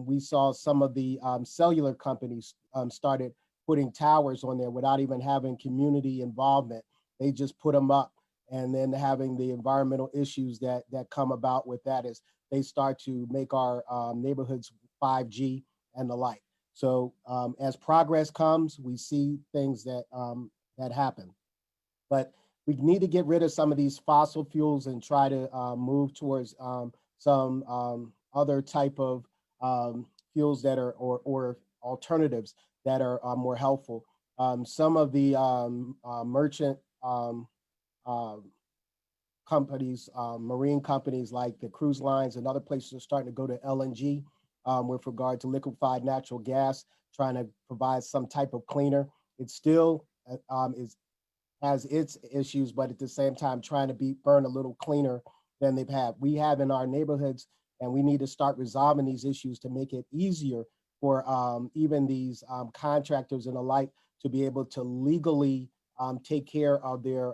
we saw some of the cellular companies started putting towers on there without even having community involvement. They just put them up and then having the environmental issues that come about with that as they start to make our neighborhoods 5G and the like. So as progress comes, we see things that that happen. But we need to get rid of some of these fossil fuels and try to move towards some other type of fuels that are or alternatives that are more helpful. Some of the merchant companies, marine companies like the cruise lines and other places are starting to go to LNG with regard to liquefied natural gas, trying to provide some type of cleaner. It still has its issues, but at the same time trying to burn a little cleaner than they've had. We have in our neighborhoods, and we need to start resolving these issues to make it easier for even these contractors and the like to be able to legally take care of their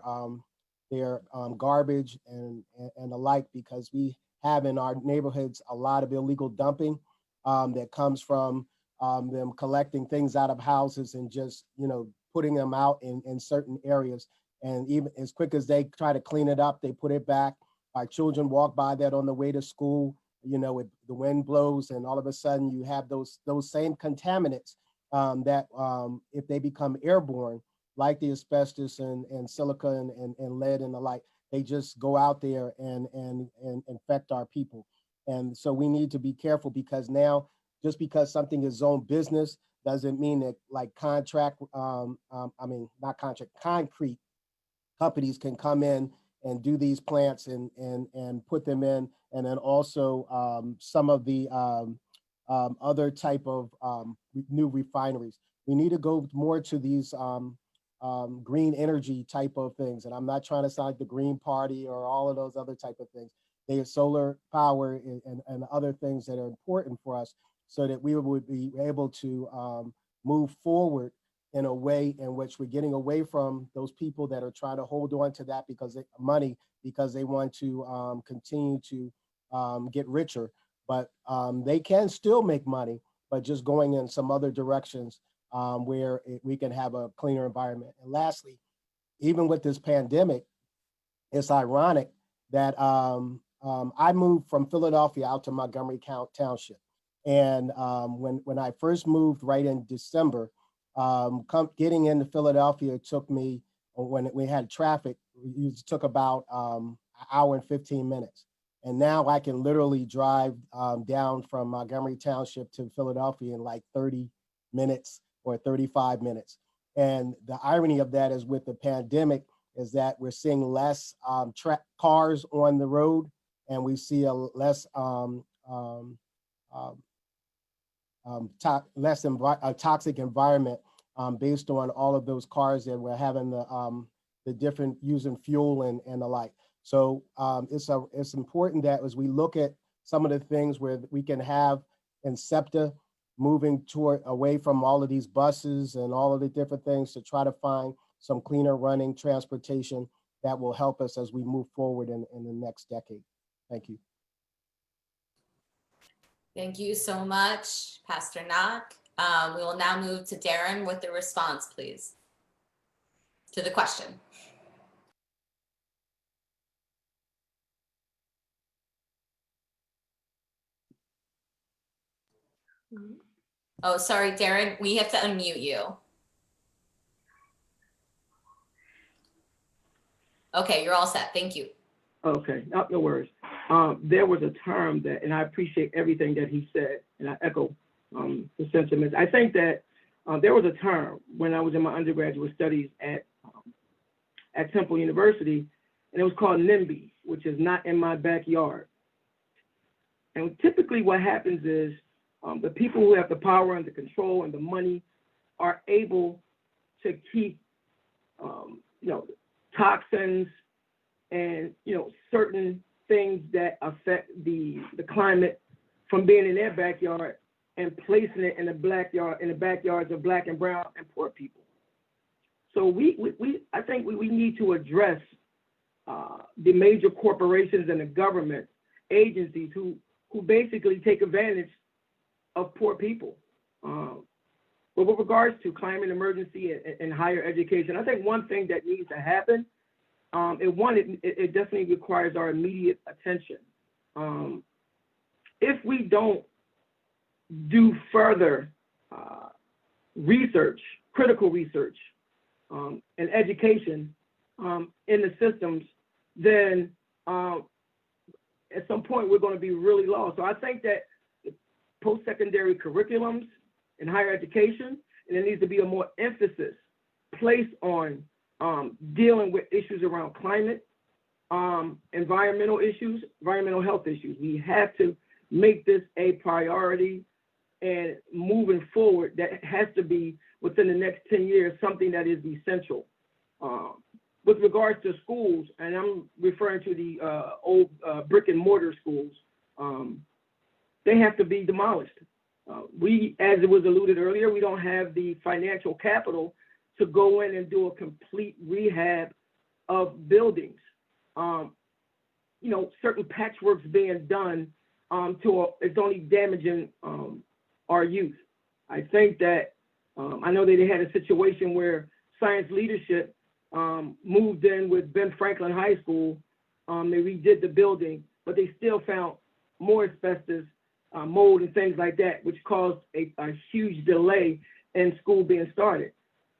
garbage and the like, because we have in our neighborhoods a lot of illegal dumping that comes from them collecting things out of houses and just, putting them out in certain areas. And even as quick as they try to clean it up, they put it back. Our children walk by that on the way to school, with the wind blows, and all of a sudden you have those same contaminants that if they become airborne, like the asbestos and silica and lead and the like, they just go out there and infect our people. And so we need to be careful, because now just because something is zone business doesn't mean that like concrete companies can come in and do these plants and put them in. And then also some of the other type of new refineries. We need to go more to these green energy type of things. And I'm not trying to sound like the Green Party or all of those other type of things. They have solar power and other things that are important for us, so that we would be able to move forward in a way in which we're getting away from those people that are trying to hold on to that because they want to continue to get richer. But they can still make money, but just going in some other directions where we can have a cleaner environment. And lastly, even with this pandemic, it's ironic that I moved from Philadelphia out to Montgomery Township. And when I first moved right in December, getting into Philadelphia took me, when we had traffic, it took about an hour and 15 minutes. And now I can literally drive down from Montgomery Township to Philadelphia in like 30 minutes or 35 minutes. And the irony of that is, with the pandemic, is that we're seeing less cars on the road, and we see a less toxic environment based on all of those cars that we're having the different using fuel and the like. So it's important that as we look at some of the things where we can have in SEPTA moving away from all of these buses and all of the different things, to try to find some cleaner running transportation that will help us as we move forward in the next decade. Thank you. Thank you so much, Pastor Knock. We will now move to Darren with the response, please, to the question. Oh, sorry, Darren, we have to unmute you. Okay, you're all set. Thank you. Okay, no worries. There was a term that, and I appreciate everything that he said, and I echo the sentiments. I think that there was a term when I was in my undergraduate studies at Temple University, and it was called NIMBY, which is not in my backyard. And typically what happens is the people who have the power and the control and the money are able to keep, toxins and, certain things that affect the climate from being in their backyard and placing it in the backyards of Black and brown and poor people. So I think we need to address the major corporations and the government agencies who basically take advantage of poor people. But with regards to climate emergency and higher education, I think one thing that needs to happen it definitely requires our immediate attention. If we don't do further research, critical research, and education in the systems, then at some point we're going to be really lost. So I think that post-secondary curriculums in higher education, and there needs to be a more emphasis placed on dealing with issues around climate, environmental issues, environmental health issues. We have to make this a priority, and moving forward, that has to be within the next 10 years, something that is essential. With regards to schools, and I'm referring to the old brick and mortar schools, they have to be demolished. We, as it was alluded earlier, we don't have the financial capital to go in and do a complete rehab of buildings. Certain patchwork's being done it's only damaging our youth. I think that I know that they had a situation where science leadership moved in with Ben Franklin High School. They redid the building, but they still found more asbestos, mold, and things like that, which caused a huge delay in school being started.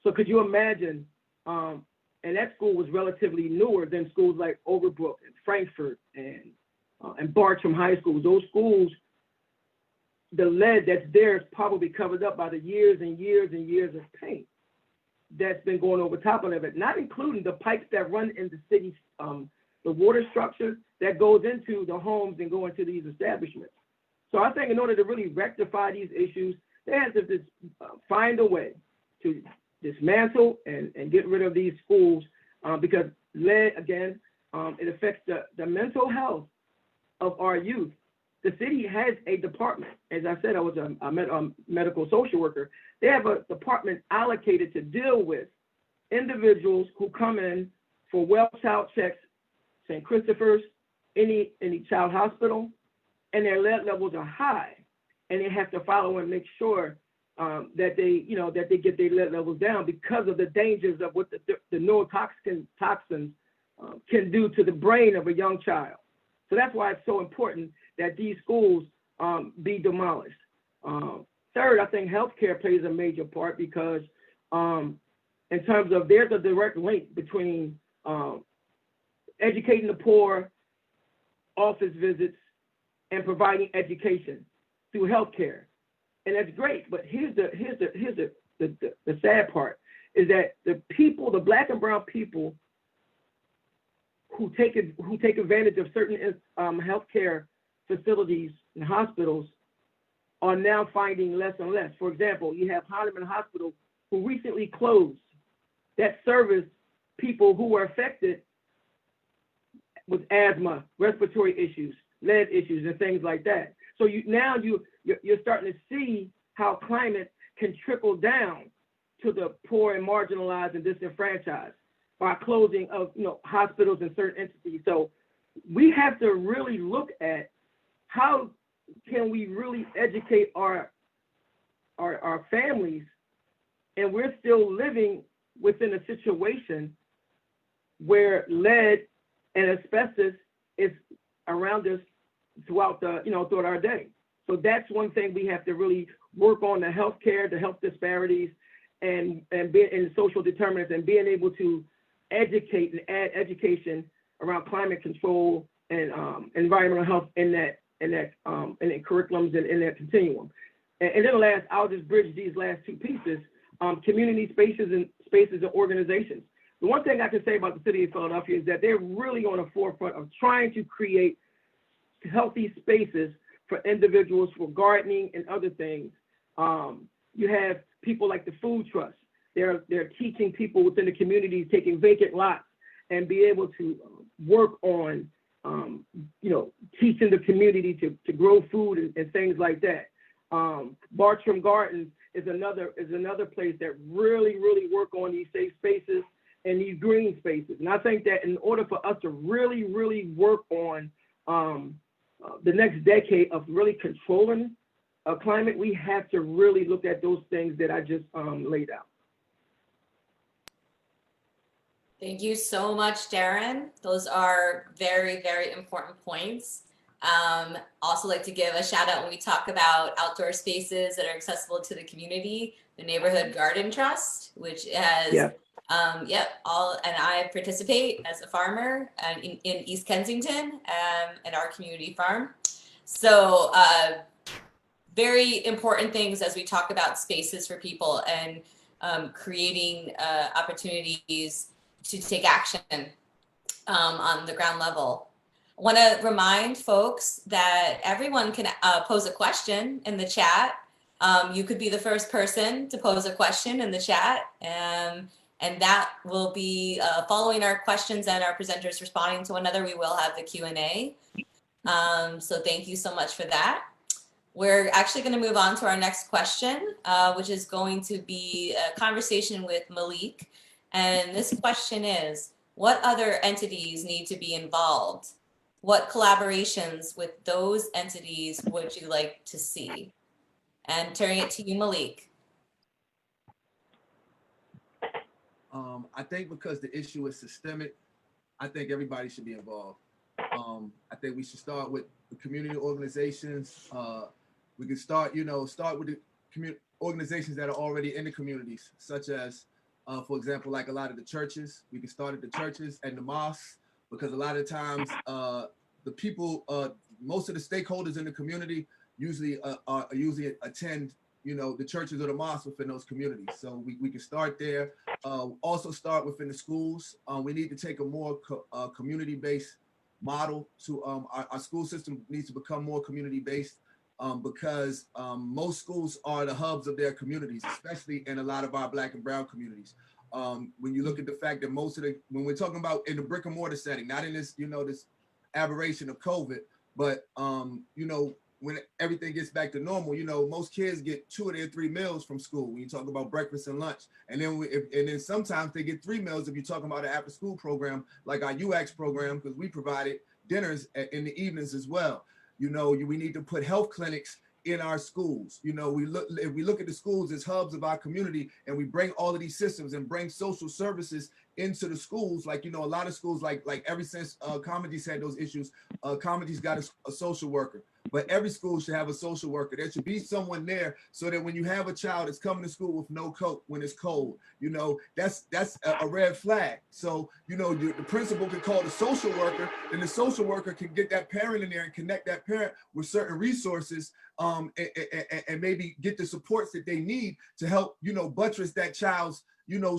So could you imagine, and that school was relatively newer than schools like Overbrook and Frankfurt and Bartram High School. Those schools, the lead that's there is probably covered up by the years and years and years of paint that's been going over top of it, not including the pipes that run in the city's, the water structure that goes into the homes and go into these establishments. So I think in order to really rectify these issues, they have to just find a way to dismantle and get rid of these schools because lead, again, it affects the mental health of our youth. The city has a department. As I said, I was a medical social worker. They have a department allocated to deal with individuals who come in for well child checks, St. Christopher's, any child hospital, and their lead levels are high, and they have to follow and make sure that they get their lead levels down because of the dangers of what the neurotoxins can do to the brain of a young child. So that's why it's so important that these schools be demolished. Third, I think healthcare plays a major part because in terms of there's a direct link between educating the poor, office visits, and providing education through healthcare. And that's great, but here's the sad part is that the people, the Black and brown people who take advantage of certain healthcare facilities and hospitals are now finding less and less. For example, you have Hahnemann Hospital who recently closed that service people who were affected with asthma, respiratory issues, lead issues, and things like that. So you're starting to see how climate can trickle down to the poor and marginalized and disenfranchised by closing of hospitals and certain entities. So we have to really look at how can we really educate our families, and we're still living within a situation where lead and asbestos is around us throughout our day. So that's one thing we have to really work on: the healthcare, the health disparities, and social determinants, and being able to educate and add education around climate control and environmental health in the curriculums and in that continuum. And then last, I'll just bridge these last two pieces: community spaces and organizations. The one thing I can say about the city of Philadelphia is that they're really on the forefront of trying to create healthy spaces for individuals for gardening and other things. You have people like the Food Trust. They're teaching people within the community, taking vacant lots and be able to work on, teaching the community to grow food and things like that. Bartram Gardens is another place that really work on these safe spaces and these green spaces. And I think that in order for us to really work on the next decade of really controlling climate, we have to really look at those things that I just laid out. Thank you so much, Darren. Those are very, very important points. Also like to give a shout out when we talk about outdoor spaces that are accessible to the community, the Neighborhood Garden Trust, which has, Yeah. and I participate as a farmer in East Kensington at our community farm. So very important things as we talk about spaces for people and creating opportunities to take action on the ground level. I want to remind folks that everyone can pose a question in the chat. You could be the first person to pose a question in the chat, and that will be following our questions and our presenters responding to one another. We will have the Q&A. So thank you so much for that. We're actually going to move on to our next question, which is going to be a conversation with Malik. And this question is, what other entities need to be involved? What collaborations with those entities would you like to see? And turning it to you, Malik. I think because the issue is systemic, I think everybody should be involved. I think we should start with the community organizations. We can start with the organizations that are already in the communities, such as, for example, like a lot of the churches. We can start at the churches and the mosques, because a lot of times the people, most of the stakeholders in the community usually attend, the churches or the mosques within those communities. So we can start there. Also start within the schools. We need to take a more community-based model to our school system needs to become more community-based. Because most schools are the hubs of their communities, especially in a lot of our Black and Brown communities. When you look at the fact that when we're talking about in the brick and mortar setting, not in this, this aberration of COVID, but when everything gets back to normal, most kids get 2 or 3 meals from school. When you talk about breakfast and lunch, and then sometimes they get 3 meals if you're talking about an after school program like our UAX program, because we provided dinners in the evenings as well. We need to put health clinics in our schools. If we look at the schools as hubs of our community, and we bring all of these systems and bring social services into the schools, like, a lot of schools, like ever since Comegy's had those issues, Comegy's got a social worker. But every school should have a social worker. There should be someone there so that when you have a child that's coming to school with no coat when it's cold, that's a red flag. So, the principal can call the social worker, and the social worker can get that parent in there and connect that parent with certain resources, and maybe get the supports that they need to help, buttress that child's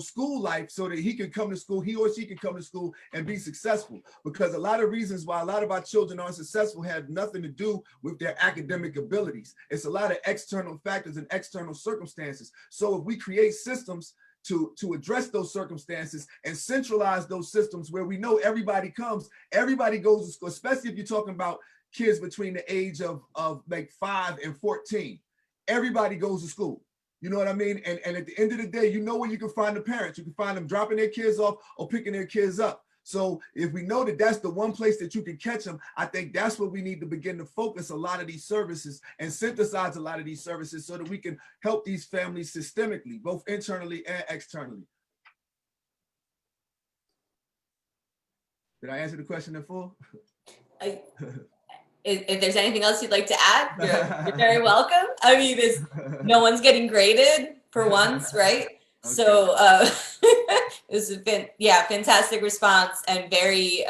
school life, so that he or she can come to school and be successful. Because a lot of reasons why a lot of our children aren't successful have nothing to do with their academic abilities. It's a lot of external factors and external circumstances. So if we create systems to address those circumstances and centralize those systems where we know everybody goes to school, especially if you're talking about kids between the age of like 5 and 14, everybody goes to school. You know what I mean? And at the end of the day, where you can find the parents. You can find them dropping their kids off or picking their kids up. So if we know that that's the one place that you can catch them, I think that's where we need to begin to focus a lot of these services and synthesize a lot of these services so that we can help these families systemically, both internally and externally. Did I answer the question in full? If there's anything else you'd like to add, you're very welcome. I mean, no one's getting graded for once, right? Okay. So this has been, fantastic response, and very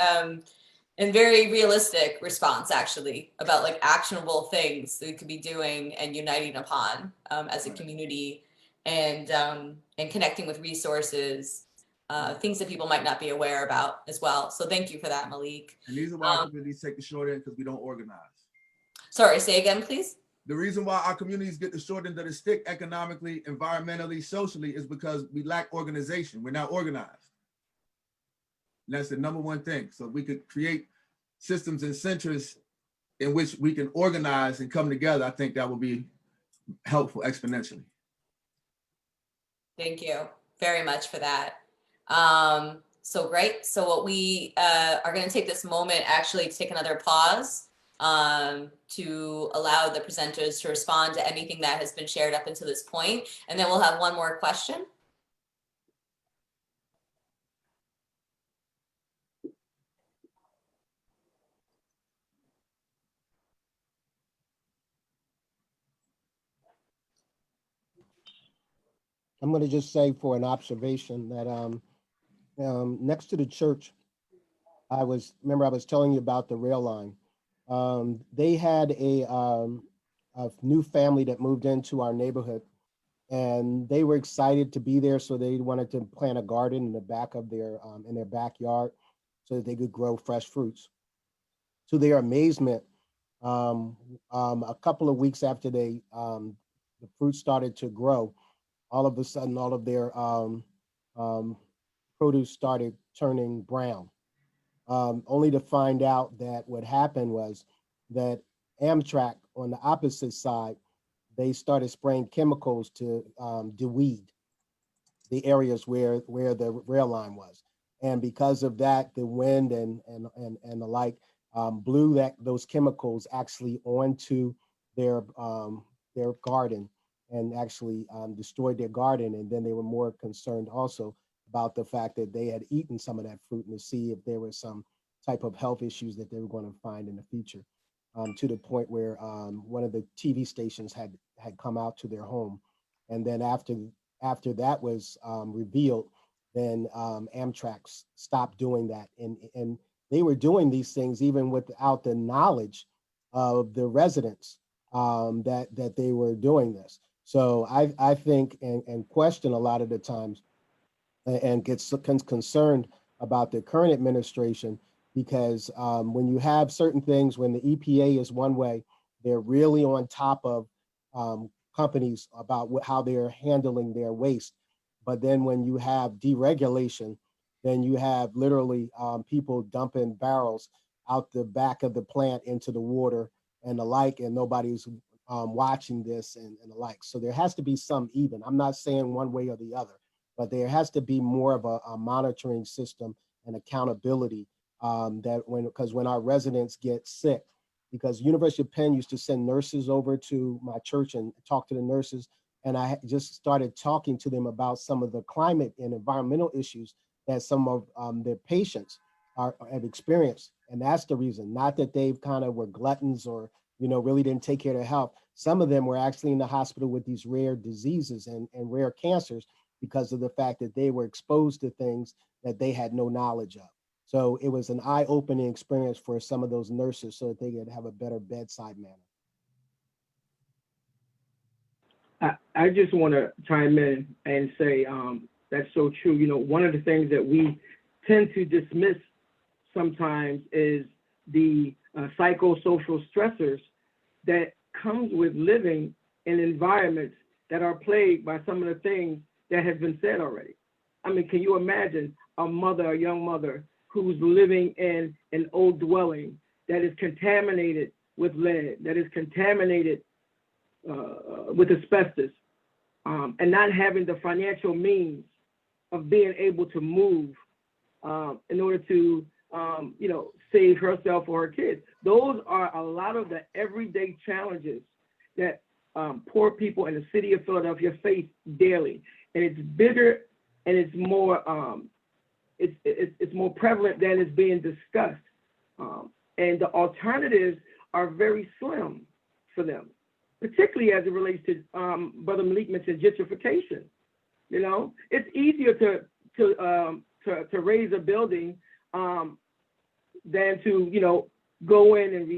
realistic response, actually, about like actionable things that we could be doing and uniting upon as a community, and connecting with resources, things that people might not be aware about as well. So thank you for that, Malik. And these are why our communities take the short end, because we don't organize. Sorry, say again, please. The reason why our communities get the short end of the stick economically, environmentally, socially is because we lack organization. We're not organized. And that's the number one thing. So if we could create systems and centers in which we can organize and come together, I think that will be helpful exponentially. Thank you very much for that. So great. So what we are going to take this moment actually to take another pause to allow the presenters to respond to anything that has been shared up until this point. And then we'll have one more question. I'm going to just say for an observation that next to the church, remember I was telling you about the rail line. They had a new family that moved into our neighborhood, and they were excited to be there. So they wanted to plant a garden in the back of their in their backyard so that they could grow fresh fruits. To their amazement, a couple of weeks after the fruit started to grow, all of a sudden, all of their produce started turning brown. Only to find out that what happened was that Amtrak on the opposite side, they started spraying chemicals to deweed the areas where the rail line was. And because of that, the wind and the like blew those chemicals actually onto their garden and actually destroyed their garden. And then they were more concerned also about the fact that they had eaten some of that fruit and to see if there was some type of health issues that they were going to find in the future, to the point where one of the TV stations had come out to their home. And then after that was revealed, then Amtrak stopped doing that. And they were doing these things even without the knowledge of the residents that they were doing this. So I think and question a lot of the times and get concerned about the current administration, because when you have certain things, when the EPA is one way, they're really on top of companies about how they're handling their waste. But then when you have deregulation, then you have literally people dumping barrels out the back of the plant into the water and the like, and nobody's watching this and the like. So there has to be some even. I'm not saying one way or the other, but there has to be more of a monitoring system and accountability because when our residents get sick, because University of Penn used to send nurses over to my church and talk to the nurses. And I just started talking to them about some of the climate and environmental issues that some of their patients have experienced. And that's the reason, not that they've kind of were gluttons or, really didn't take care of their health. Some of them were actually in the hospital with these rare diseases and rare cancers because of the fact that they were exposed to things that they had no knowledge of. So it was an eye-opening experience for some of those nurses so that they could have a better bedside manner. I just want to chime in and say that's so true. One of the things that we tend to dismiss sometimes is the psychosocial stressors that comes with living in environments that are plagued by some of the things that have been said already. I mean, can you imagine a young mother who's living in an old dwelling that is contaminated with lead, that is contaminated with asbestos, and not having the financial means of being able to move in order to, save herself or her kids. Those are a lot of the everyday challenges that poor people in the city of Philadelphia face daily, and it's bigger and it's more it's more prevalent than is being discussed, and the alternatives are very slim for them, particularly as it relates to Brother Malik mentioned gentrification. It's easier to raise a building than to go in and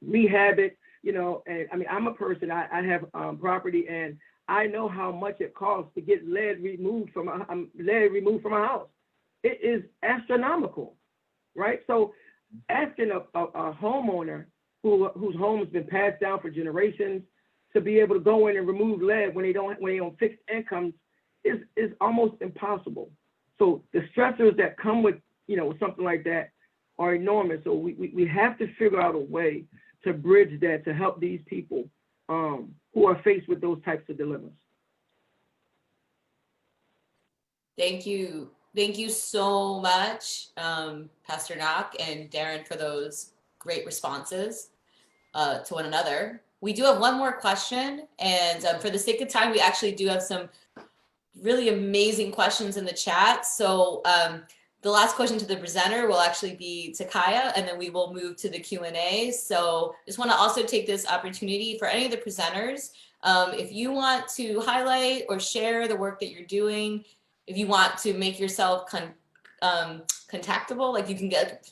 rehab it. And I mean, I'm a person. I have property, and I know how much it costs to get lead removed from a house. It is astronomical, right? So asking a homeowner whose home has been passed down for generations to be able to go in and remove lead when they on fixed incomes is almost impossible. So the stressors that come with something like that are enormous. So we have to figure out a way to bridge that to help these people who are faced with those types of dilemmas. Thank you. Thank you so much, Pastor Knock and Darren, for those great responses to one another. We do have one more question, and for the sake of time, we actually do have some really amazing questions in the chat. So the last question to the presenter will actually be to Kaya, and then we will move to the Q&A. So just want to also take this opportunity for any of the presenters. If you want to highlight or share the work that you're doing, if you want to make yourself contactable, like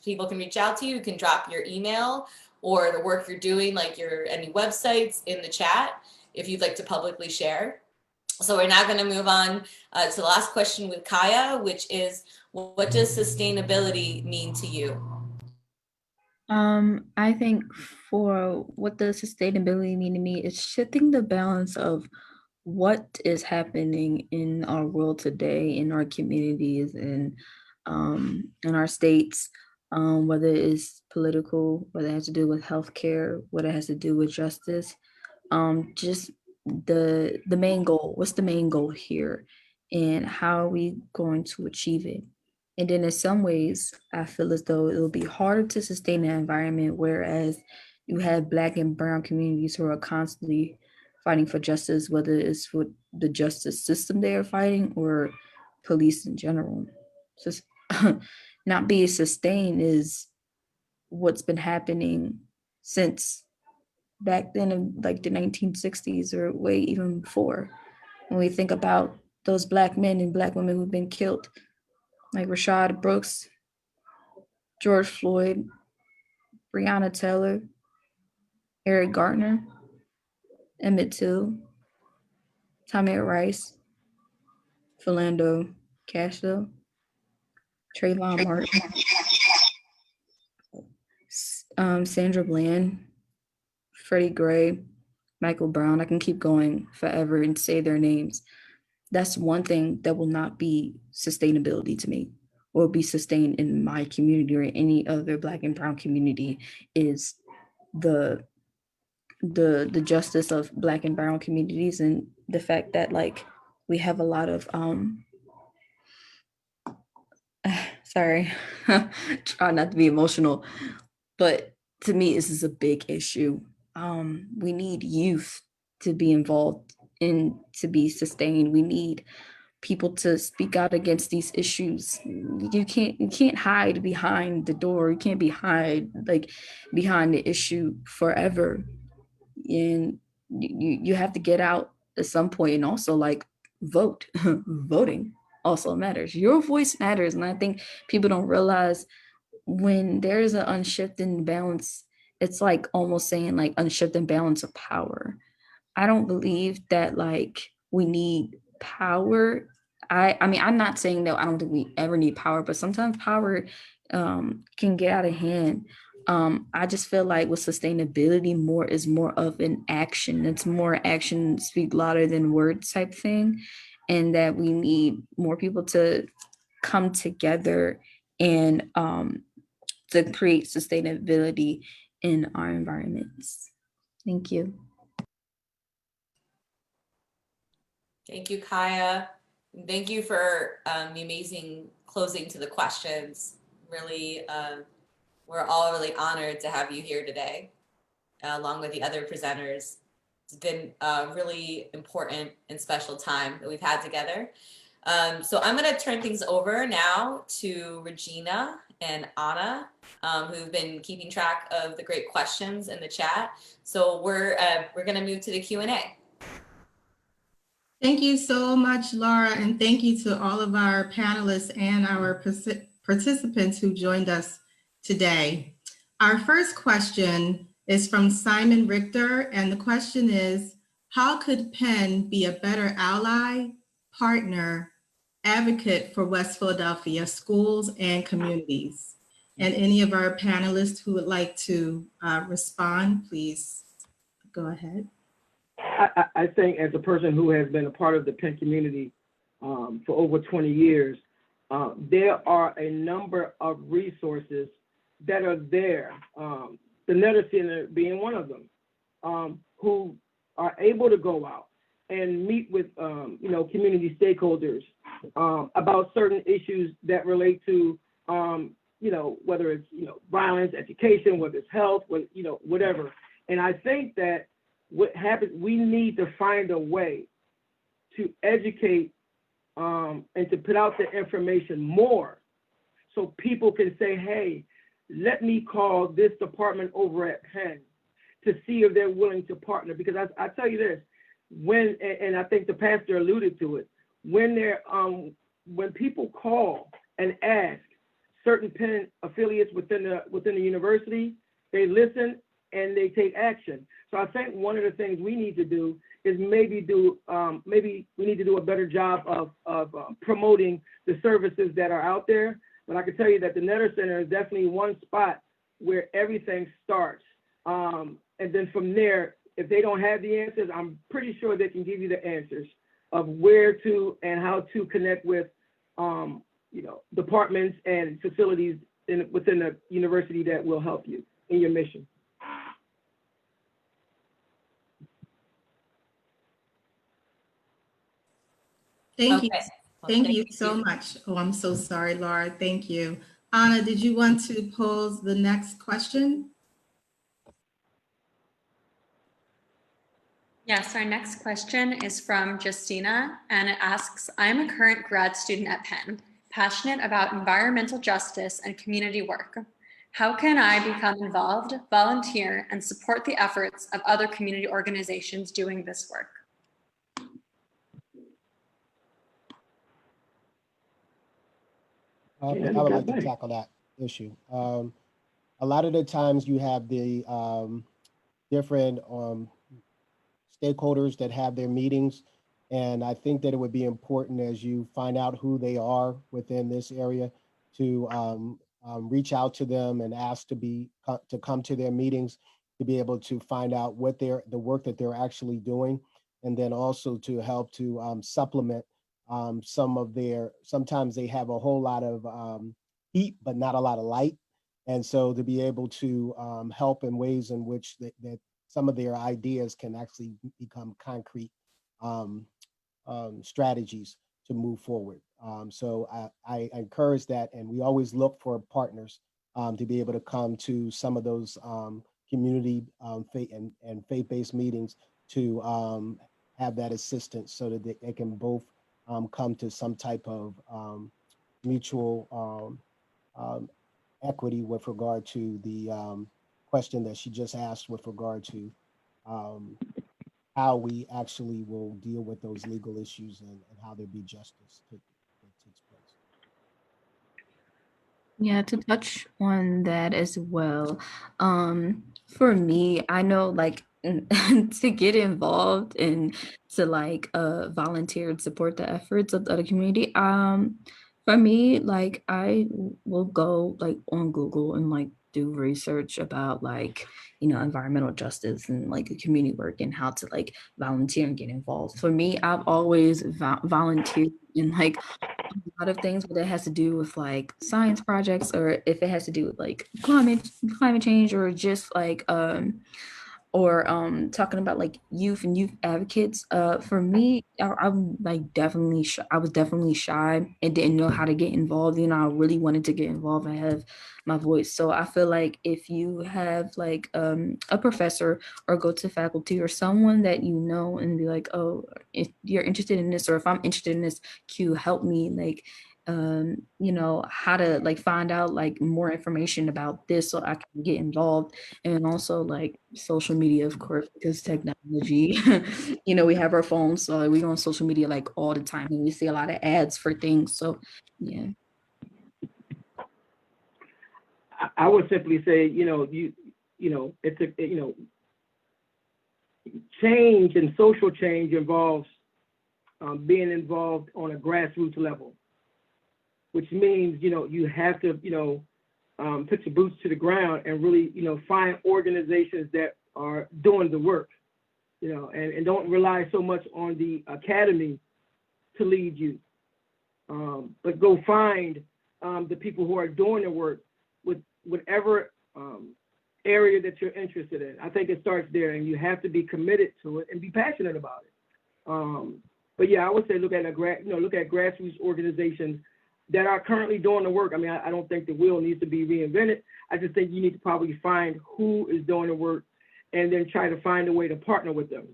people can reach out to you, you can drop your email or the work you're doing, like any websites in the chat, if you'd like to publicly share. So we're now going to move on to the last question with Kaya, which is, what does sustainability mean to you? I think for what does sustainability mean to me is shifting the balance of what is happening in our world today, in our communities, and in our states, whether it's political, whether it has to do with healthcare, whether it has to do with justice, just the main goal. What's the main goal here, and how are we going to achieve it? And then in some ways, I feel as though it'll be harder to sustain an environment, whereas you have Black and Brown communities who are constantly fighting for justice, whether it's for the justice system they are fighting or police in general. Just not being sustained is what's been happening since back then in like the 1960s or way even before. When we think about those Black men and Black women who've been killed, like Rashad Brooks, George Floyd, Breonna Taylor, Eric Garner, Emmett Till, Tamir Rice, Philando Castile, Trayvon Martin, Sandra Bland, Freddie Gray, Michael Brown. I can keep going forever and say their names. That's one thing that will not be sustainability to me, or be sustained in my community or any other Black and Brown community, is the justice of Black and Brown communities, and the fact that like we have a lot of sorry, try not to be emotional, but to me this is a big issue. We need youth to be involved and to be sustained. We need people to speak out against these issues. You can't hide behind the door. You can't be behind the issue forever. And you have to get out at some point, and also like vote. Voting also matters. Your voice matters. And I think people don't realize when there's an unshifting balance, it's like almost saying like unshifting balance of power. I don't believe that like we need power. I mean, I'm not saying that I don't think we ever need power, but sometimes power can get out of hand. I just feel like with sustainability, more of an action. It's more action speak louder than words type thing, and that we need more people to come together and to create sustainability in our environments. Thank you. Thank you, Kaya. Thank you for the amazing closing to the questions. Really, we're all really honored to have you here today, along with the other presenters. It's been a really important and special time that we've had together. So I'm going to turn things over now to Regina and Anna, who've been keeping track of the great questions in the chat. So we're going to move to the Q&A. Thank you so much, Laura, and thank you to all of our panelists and our participants who joined us today. Our first question is from Simon Richter, and the question is, how could Penn be a better ally, partner, advocate for West Philadelphia schools and communities? And any of our panelists who would like to respond, please go ahead. I think as a person who has been a part of the Penn community for over 20 years, there are a number of resources that are there, the Netter Center being one of them, who are able to go out and meet with community stakeholders about certain issues that relate to whether it's violence, education, whether it's health, whatever. And I think that what happens, we need to find a way to educate and to put out the information more so people can say, hey, let me call this department over at Penn to see if they're willing to partner. Because I tell you this, and I think the pastor alluded to it, when people call and ask certain Penn affiliates within the university, they listen and they take action. So I think one of the things we need to do is maybe we need to do a better job of promoting the services that are out there. But I can tell you that the Netter Center is definitely one spot where everything starts. And then from there, if they don't have the answers, I'm pretty sure they can give you the answers of where to and how to connect with, departments and facilities within the university that will help you in your mission. Thank you. Okay. Well, Thank you so much. Oh, I'm so sorry, Laura. Thank you. Anna, did you want to pose the next question? Yes, our next question is from Justina, and it asks, I am a current grad student at Penn, passionate about environmental justice and community work. How can I become involved, volunteer, and support the efforts of other community organizations doing this work? I would like to tackle that issue. A lot of the times you have the different stakeholders that have their meetings. And I think that it would be important as you find out who they are within this area to reach out to them and ask to come to their meetings, to be able to find out what the work that they're actually doing. And then also to help to supplement sometimes they have a whole lot of heat, but not a lot of light. And so to be able to help in ways in which that some of their ideas can actually become concrete strategies to move forward. So I encourage that, and we always look for partners to be able to come to some of those community and faith-based meetings to have that assistance so that they can both come to some type of mutual equity with regard to the question that she just asked with regard to how we actually will deal with those legal issues and how there be justice that takes place. Yeah, to touch on that as well. For me, I know like to get involved and to like volunteer and support the efforts of the community. For me, like I will go like on Google and like do research about like, environmental justice and like community work and how to like volunteer and get involved. For me, I've always volunteered in like a lot of things, but it has to do with like science projects, or if it has to do with like climate change, or just like talking about like youth and youth advocates. For me, I'm like definitely I was definitely shy and didn't know how to get involved. I really wanted to get involved and have my voice. So I feel like if you have like a professor or go to faculty or someone that and be like, oh, if you're interested in this, or if I'm interested in this, Q, help me like how to like find out like more information about this so I can get involved. And also like social media, of course, because technology, we have our phones, so we go on social media like all the time and we see a lot of ads for things. So yeah. I would simply say, change and social change involves being involved on a grassroots level, which means, you have to, put your boots to the ground and really, find organizations that are doing the work, and don't rely so much on the academy to lead you, but go find the people who are doing the work with whatever area that you're interested in. I think it starts there, and you have to be committed to it and be passionate about it. But yeah, I would say look at grassroots organizations that are currently doing the work. I mean, I don't think the wheel needs to be reinvented. I just think you need to probably find who is doing the work and then try to find a way to partner with them.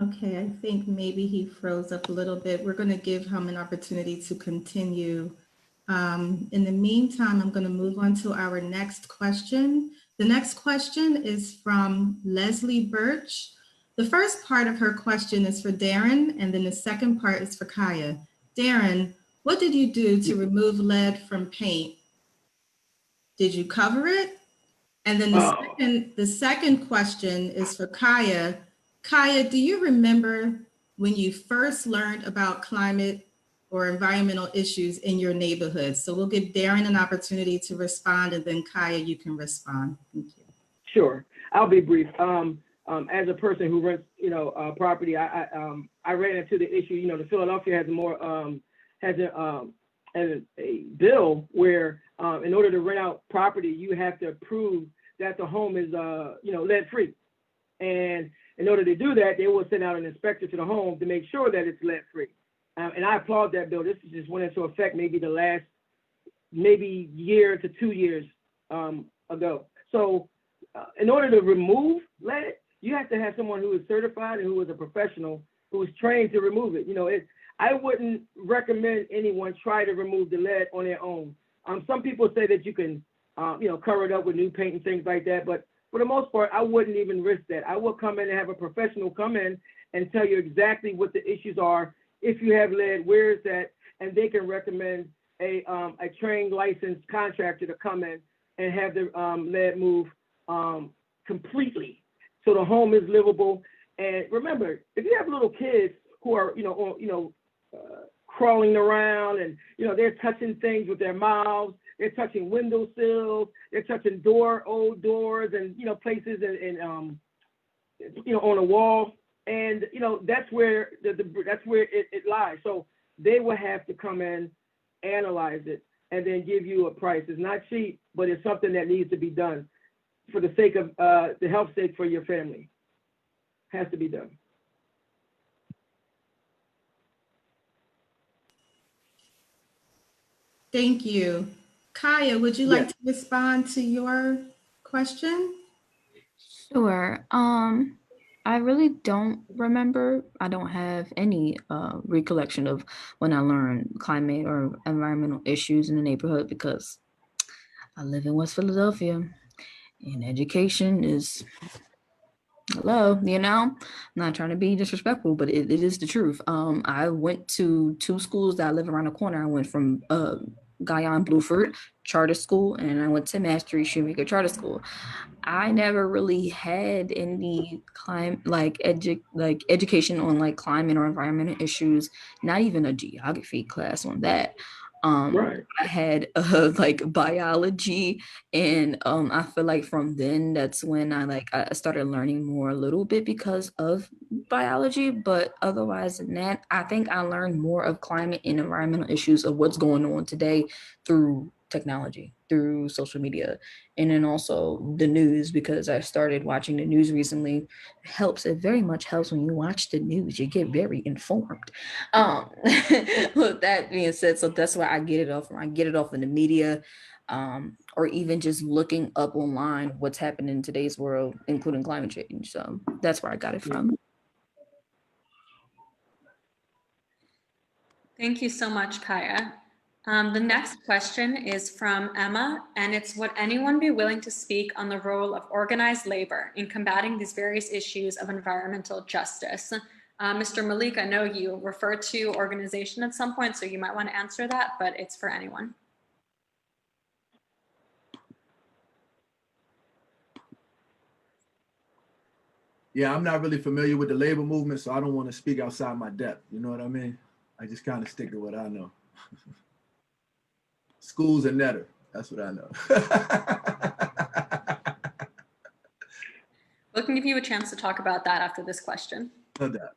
Okay, I think maybe he froze up a little bit. We're going to give him an opportunity to continue. In the meantime, I'm going to move on to our next question. The next question is from Leslie Birch. The first part of her question is for Darren, and then the second part is for Kaya. Darren, what did you do to remove lead from paint? Did you cover it? And then the second question is for Kaya. Kaya, do you remember when you first learned about climate or environmental issues in your neighborhood? So we'll give Darren an opportunity to respond, and then Kaya, you can respond. Thank you. Sure, I'll be brief. As a person who rents, property, I ran into the issue. The Philadelphia has a bill where in order to rent out property, you have to prove that the home is lead free. And in order to do that, they will send out an inspector to the home to make sure that it's lead free. And I applaud that bill. This just went into effect maybe the last year to 2 years ago. So in order to remove lead, you have to have someone who is certified and who is a professional who is trained to remove it. I wouldn't recommend anyone try to remove the lead on their own. Some people say that you can, cover it up with new paint and things like that. But for the most part, I wouldn't even risk that. I will come in and have a professional come in and tell you exactly what the issues are. If you have lead, where is that? And they can recommend a trained licensed contractor to come in and have the lead move completely, so the home is livable. And remember, if you have little kids who are, crawling around and, they're touching things with their mouths, they're touching windowsills, they're touching old doors and, places and on a wall. And, that's where that's where it lies. So they will have to come in, analyze it, and then give you a price. It's not cheap, but it's something that needs to be done for the sake of the health sake for your family. Has to be done. Thank you. Kaya, would you like to respond to your question? Sure. I really don't remember. I don't have any recollection of when I learned climate or environmental issues in the neighborhood because I live in West Philadelphia and education is hello, I'm not trying to be disrespectful, but it is the truth. I went to 2 schools that live around the corner. I went from Guyon Bluford Charter School, and I went to Mastery Shoemaker Charter School. I never really had any education on climate or environmental issues, not even a geography class on that. Right. I had biology, and I feel like from then that's when I started learning more a little bit because of biology. But otherwise than that, I think I learned more of climate and environmental issues of what's going on today through technology, through social media, and then also the news, because I started watching the news recently. It very much helps when you watch the news. You get very informed. With that being said, so that's where I get it off from. I get it off in the media, or even just looking up online what's happening in today's world, including climate change. So that's where I got it from. Thank you so much, Kaya. The next question is from Emma, and it's: would anyone be willing to speak on the role of organized labor in combating these various issues of environmental justice? Mr. Malik, I know you referred to organization at some point, so you might want to answer that, but it's for anyone. Yeah, I'm not really familiar with the labor movement, so I don't want to speak outside my depth. You know what I mean? I just kind of stick to what I know. Schools and netter, that's what I know. We can give you a chance to talk about that after this question. No doubt.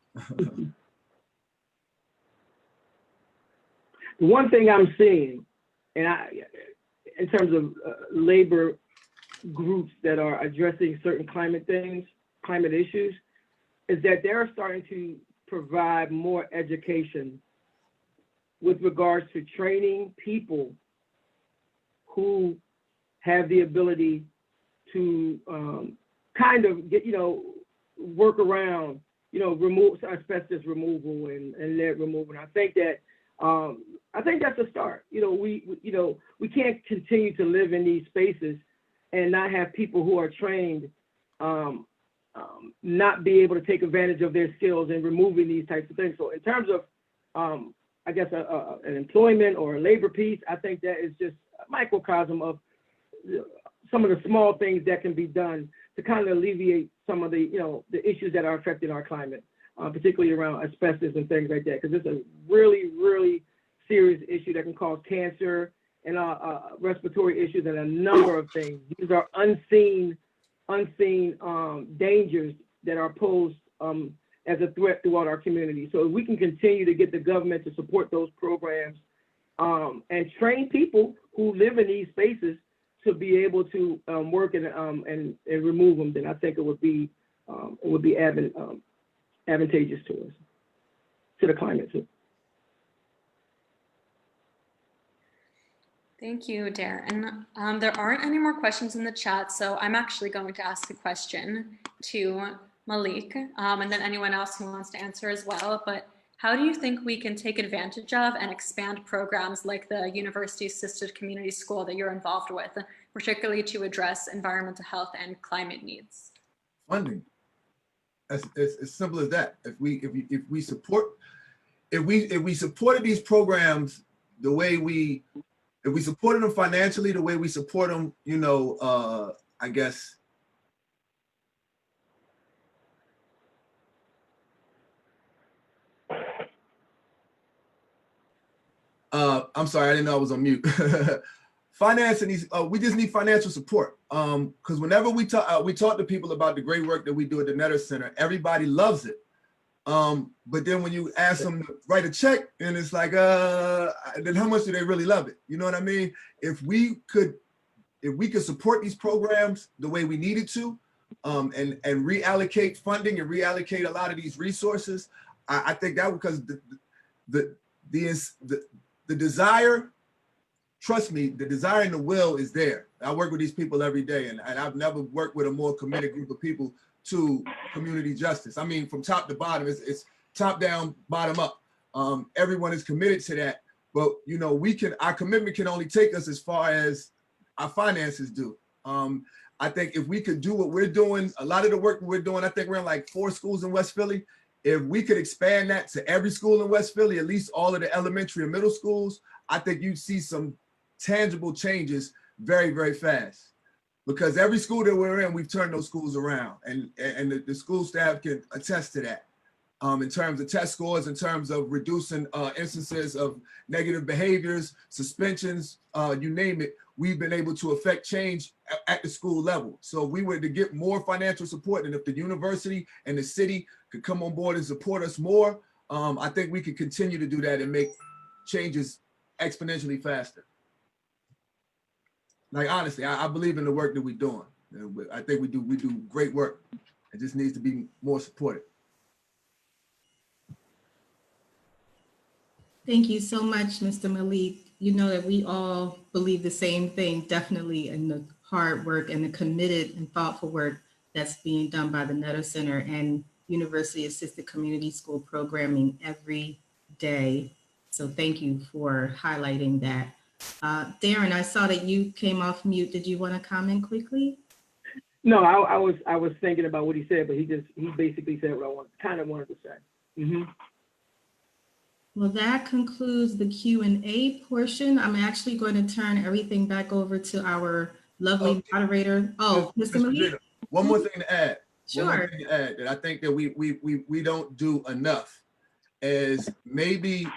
The one thing I'm seeing, in terms of labor groups that are addressing certain climate issues, is that they're starting to provide more education with regards to training people who have the ability to kind of get, work around remove asbestos removal and lead removal. And I think that's a start. We can't continue to live in these spaces and not have people who are trained not be able to take advantage of their skills in removing these types of things. So in terms of, I guess, an employment or a labor piece, I think that is just a microcosm of some of the small things that can be done to kind of alleviate some of the issues that are affecting our climate, particularly around asbestos and things like that, because it's a really, really serious issue that can cause cancer and respiratory issues and a number of things. These are unseen dangers that are posed as a threat throughout our community. So if we can continue to get the government to support those programs and train people who live in these spaces to be able to work and remove them, then I think it would be advantageous to us, to the climate too. Thank you, Darren. There aren't any more questions in the chat, so I'm actually going to ask a question to Malik, and then anyone else who wants to answer as well. But how do you think we can take advantage of and expand programs like the University Assisted Community School that you're involved with, particularly to address environmental health and climate needs? Funding. As simple as that. If we supported these programs the way if we supported them financially, the way we support them, I guess, I'm sorry, I didn't know I was on mute. Financing these, we just need financial support. Because whenever we talk to people about the great work that we do at the Netter Center, everybody loves it. But then when you ask them to write a check, and it's like, then how much do they really love it? You know what I mean? If we could support these programs the way we needed to, and reallocate funding and reallocate a lot of these resources, I think that, because the desire, trust me, the desire and the will is there. I work with these people every day, and I've never worked with a more committed group of people to community justice. I mean, from top to bottom, it's top down, bottom up. Everyone is committed to that, but our commitment can only take us as far as our finances do. I think if we could do what we're doing, a lot of the work we're doing, I think we're in like 4 schools in West Philly. If we could expand that to every school in West Philly, at least all of the elementary and middle schools, I think you'd see some tangible changes very, very fast. Because every school that we're in, we've turned those schools around, and the school staff can attest to that. In terms of test scores, in terms of reducing instances of negative behaviors, suspensions, you name it, we've been able to affect change at the school level. So if we were to get more financial support, and if the university and the city could come on board and support us more, I think we could continue to do that and make changes exponentially faster. Like, honestly, I believe in the work that we're doing. I think we do great work. It just needs to be more supported. Thank you so much, Mr. Malik. You know that we all believe the same thing, definitely, in the hard work and the committed and thoughtful work that's being done by the Netter Center and University Assisted Community School programming every day. So thank you for highlighting that. Darren, I saw that you came off mute. Did you want to comment quickly? No, I was thinking about what he said, but he basically said what I kind of wanted to say. Mm-hmm. Well, that concludes the Q&A portion. I'm actually going to turn everything back over to our lovely moderator. Oh, Mr. Malik? One more thing to add. Sure. One more thing to add that I think that we don't do enough is maybe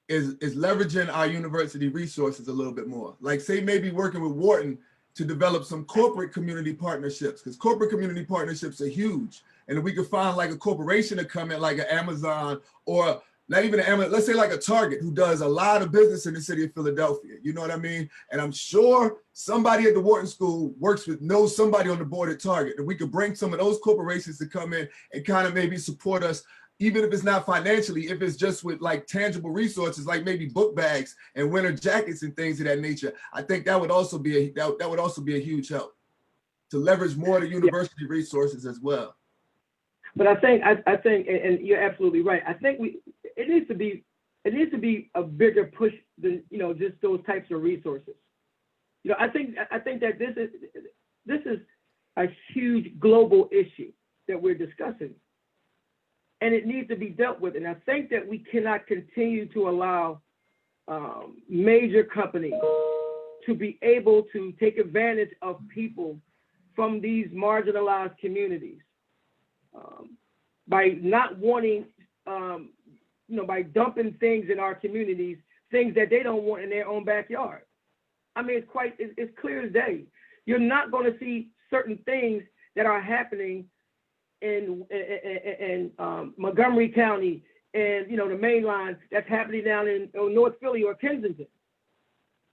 is leveraging our university resources a little bit more. Like, say, maybe working with Wharton to develop some corporate community partnerships, because corporate community partnerships are huge. And if we could find like a corporation to come in, like an Amazon, or not even an Amazon, let's say like a Target, who does a lot of business in the city of Philadelphia, you know what I mean? And I'm sure somebody at the Wharton School knows somebody on the board at Target, and we could bring some of those corporations to come in and kind of maybe support us, even if it's not financially, if it's just with like tangible resources, like maybe book bags and winter jackets and things of that nature. I think that would also be a huge help to leverage more of the university resources as well. But I think, and you're absolutely right. I think it needs to be a bigger push than, you know, just those types of resources. You know, I think that this is a huge global issue that we're discussing, and it needs to be dealt with. And I think that we cannot continue to allow major companies to be able to take advantage of people from these marginalized communities by not wanting, you know, by dumping things in our communities, things that they don't want in their own backyard. I mean, it's clear as day. You're not going to see certain things that are happening in Montgomery County and, you know, the main line that's happening down in North Philly or Kensington.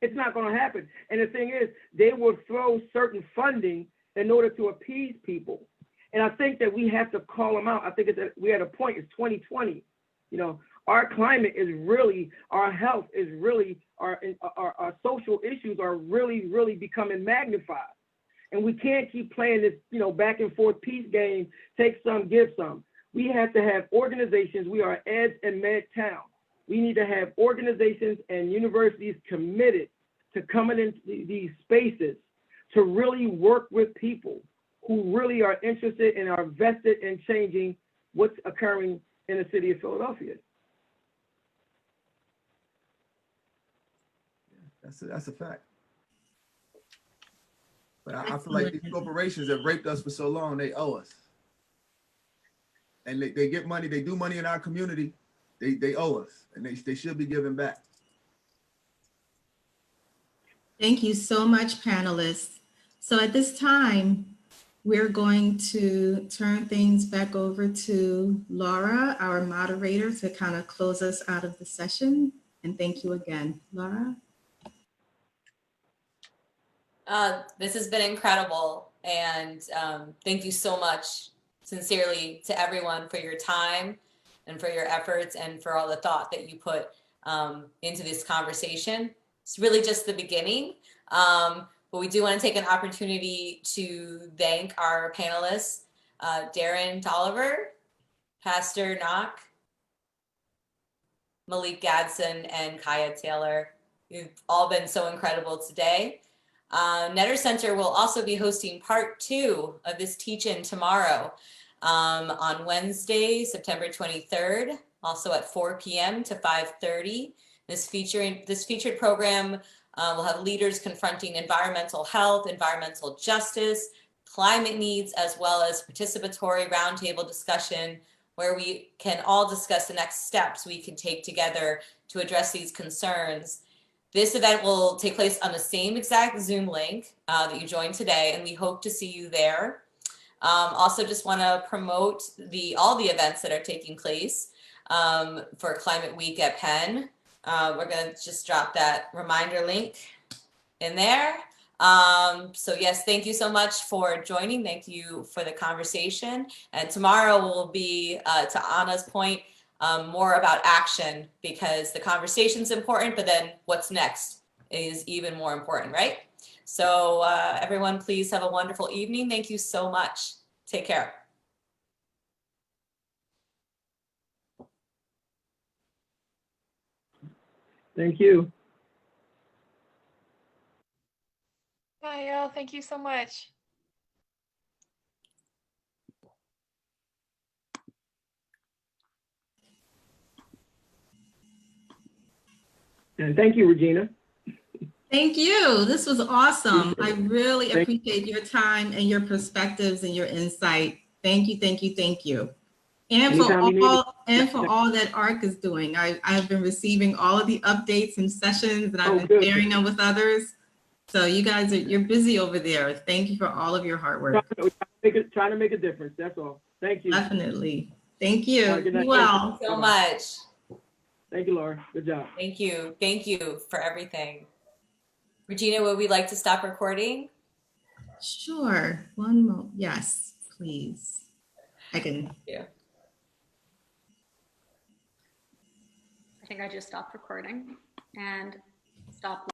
It's not going to happen. And the thing is, they will throw certain funding in order to appease people. And I think that we have to call them out. I think we're at a point, it's 2020. You know, our climate is really, our health is really, our social issues are really, really becoming magnified. And we can't keep playing this, you know, back and forth peace game, take some, give some. We have to have organizations. We are eds and med town. We need to have organizations and universities committed to coming into these spaces to really work with people who really are interested and are vested in changing what's occurring in the city of Philadelphia. That's a fact. But I feel like these corporations have raped us for so long, they owe us. And they get money, they do money in our community, they owe us, and they should be giving back. Thank you so much, panelists. So at this time, we're going to turn things back over to Laura, our moderator, to kind of close us out of the session. And thank you again, Laura. This has been incredible, and thank you so much, sincerely, to everyone for your time and for your efforts and for all the thought that you put into this conversation. It's really just the beginning, but we do want to take an opportunity to thank our panelists, Darren Tolliver, Pastor Knock, Malik Gadsden, and Kaya Taylor. You've all been so incredible today. Netter Center will also be hosting part 2 of this teach-in tomorrow on Wednesday, September 23rd, also at 4 p.m. to 5:30. This featured program will have leaders confronting environmental health, environmental justice, climate needs, as well as participatory roundtable discussion where we can all discuss the next steps we can take together to address these concerns. This event will take place on the same exact Zoom link that you joined today, and we hope to see you there. Also just want to promote all the events that are taking place for Climate Week at Penn. We're going to just drop that reminder link in there. So yes, thank you so much for joining. Thank you for the conversation. And tomorrow will be, to Anna's point, more about action, because the conversation's important, but then what's next is even more important, right? So everyone, please have a wonderful evening. Thank you so much. Take care. Thank you. Bye, y'all. Thank you so much. And thank you, Regina. Thank you. This was awesome. I really appreciate your time and your perspectives and your insight. Thank you, thank you, thank you. And for all that ARC is doing. I've been receiving all of the updates and sessions, and I've been sharing them with others. So you guys you're busy over there. Thank you for all of your hard work. Trying to make a difference. That's all. Thank you. Definitely. Thank you. Good night. Well. Thank you so much. Thank you, Laura. Good job. Thank you. Thank you for everything. Regina, would we like to stop recording? Sure. One moment. Yes, please. I can. Yeah. I think I just stopped recording and stopped.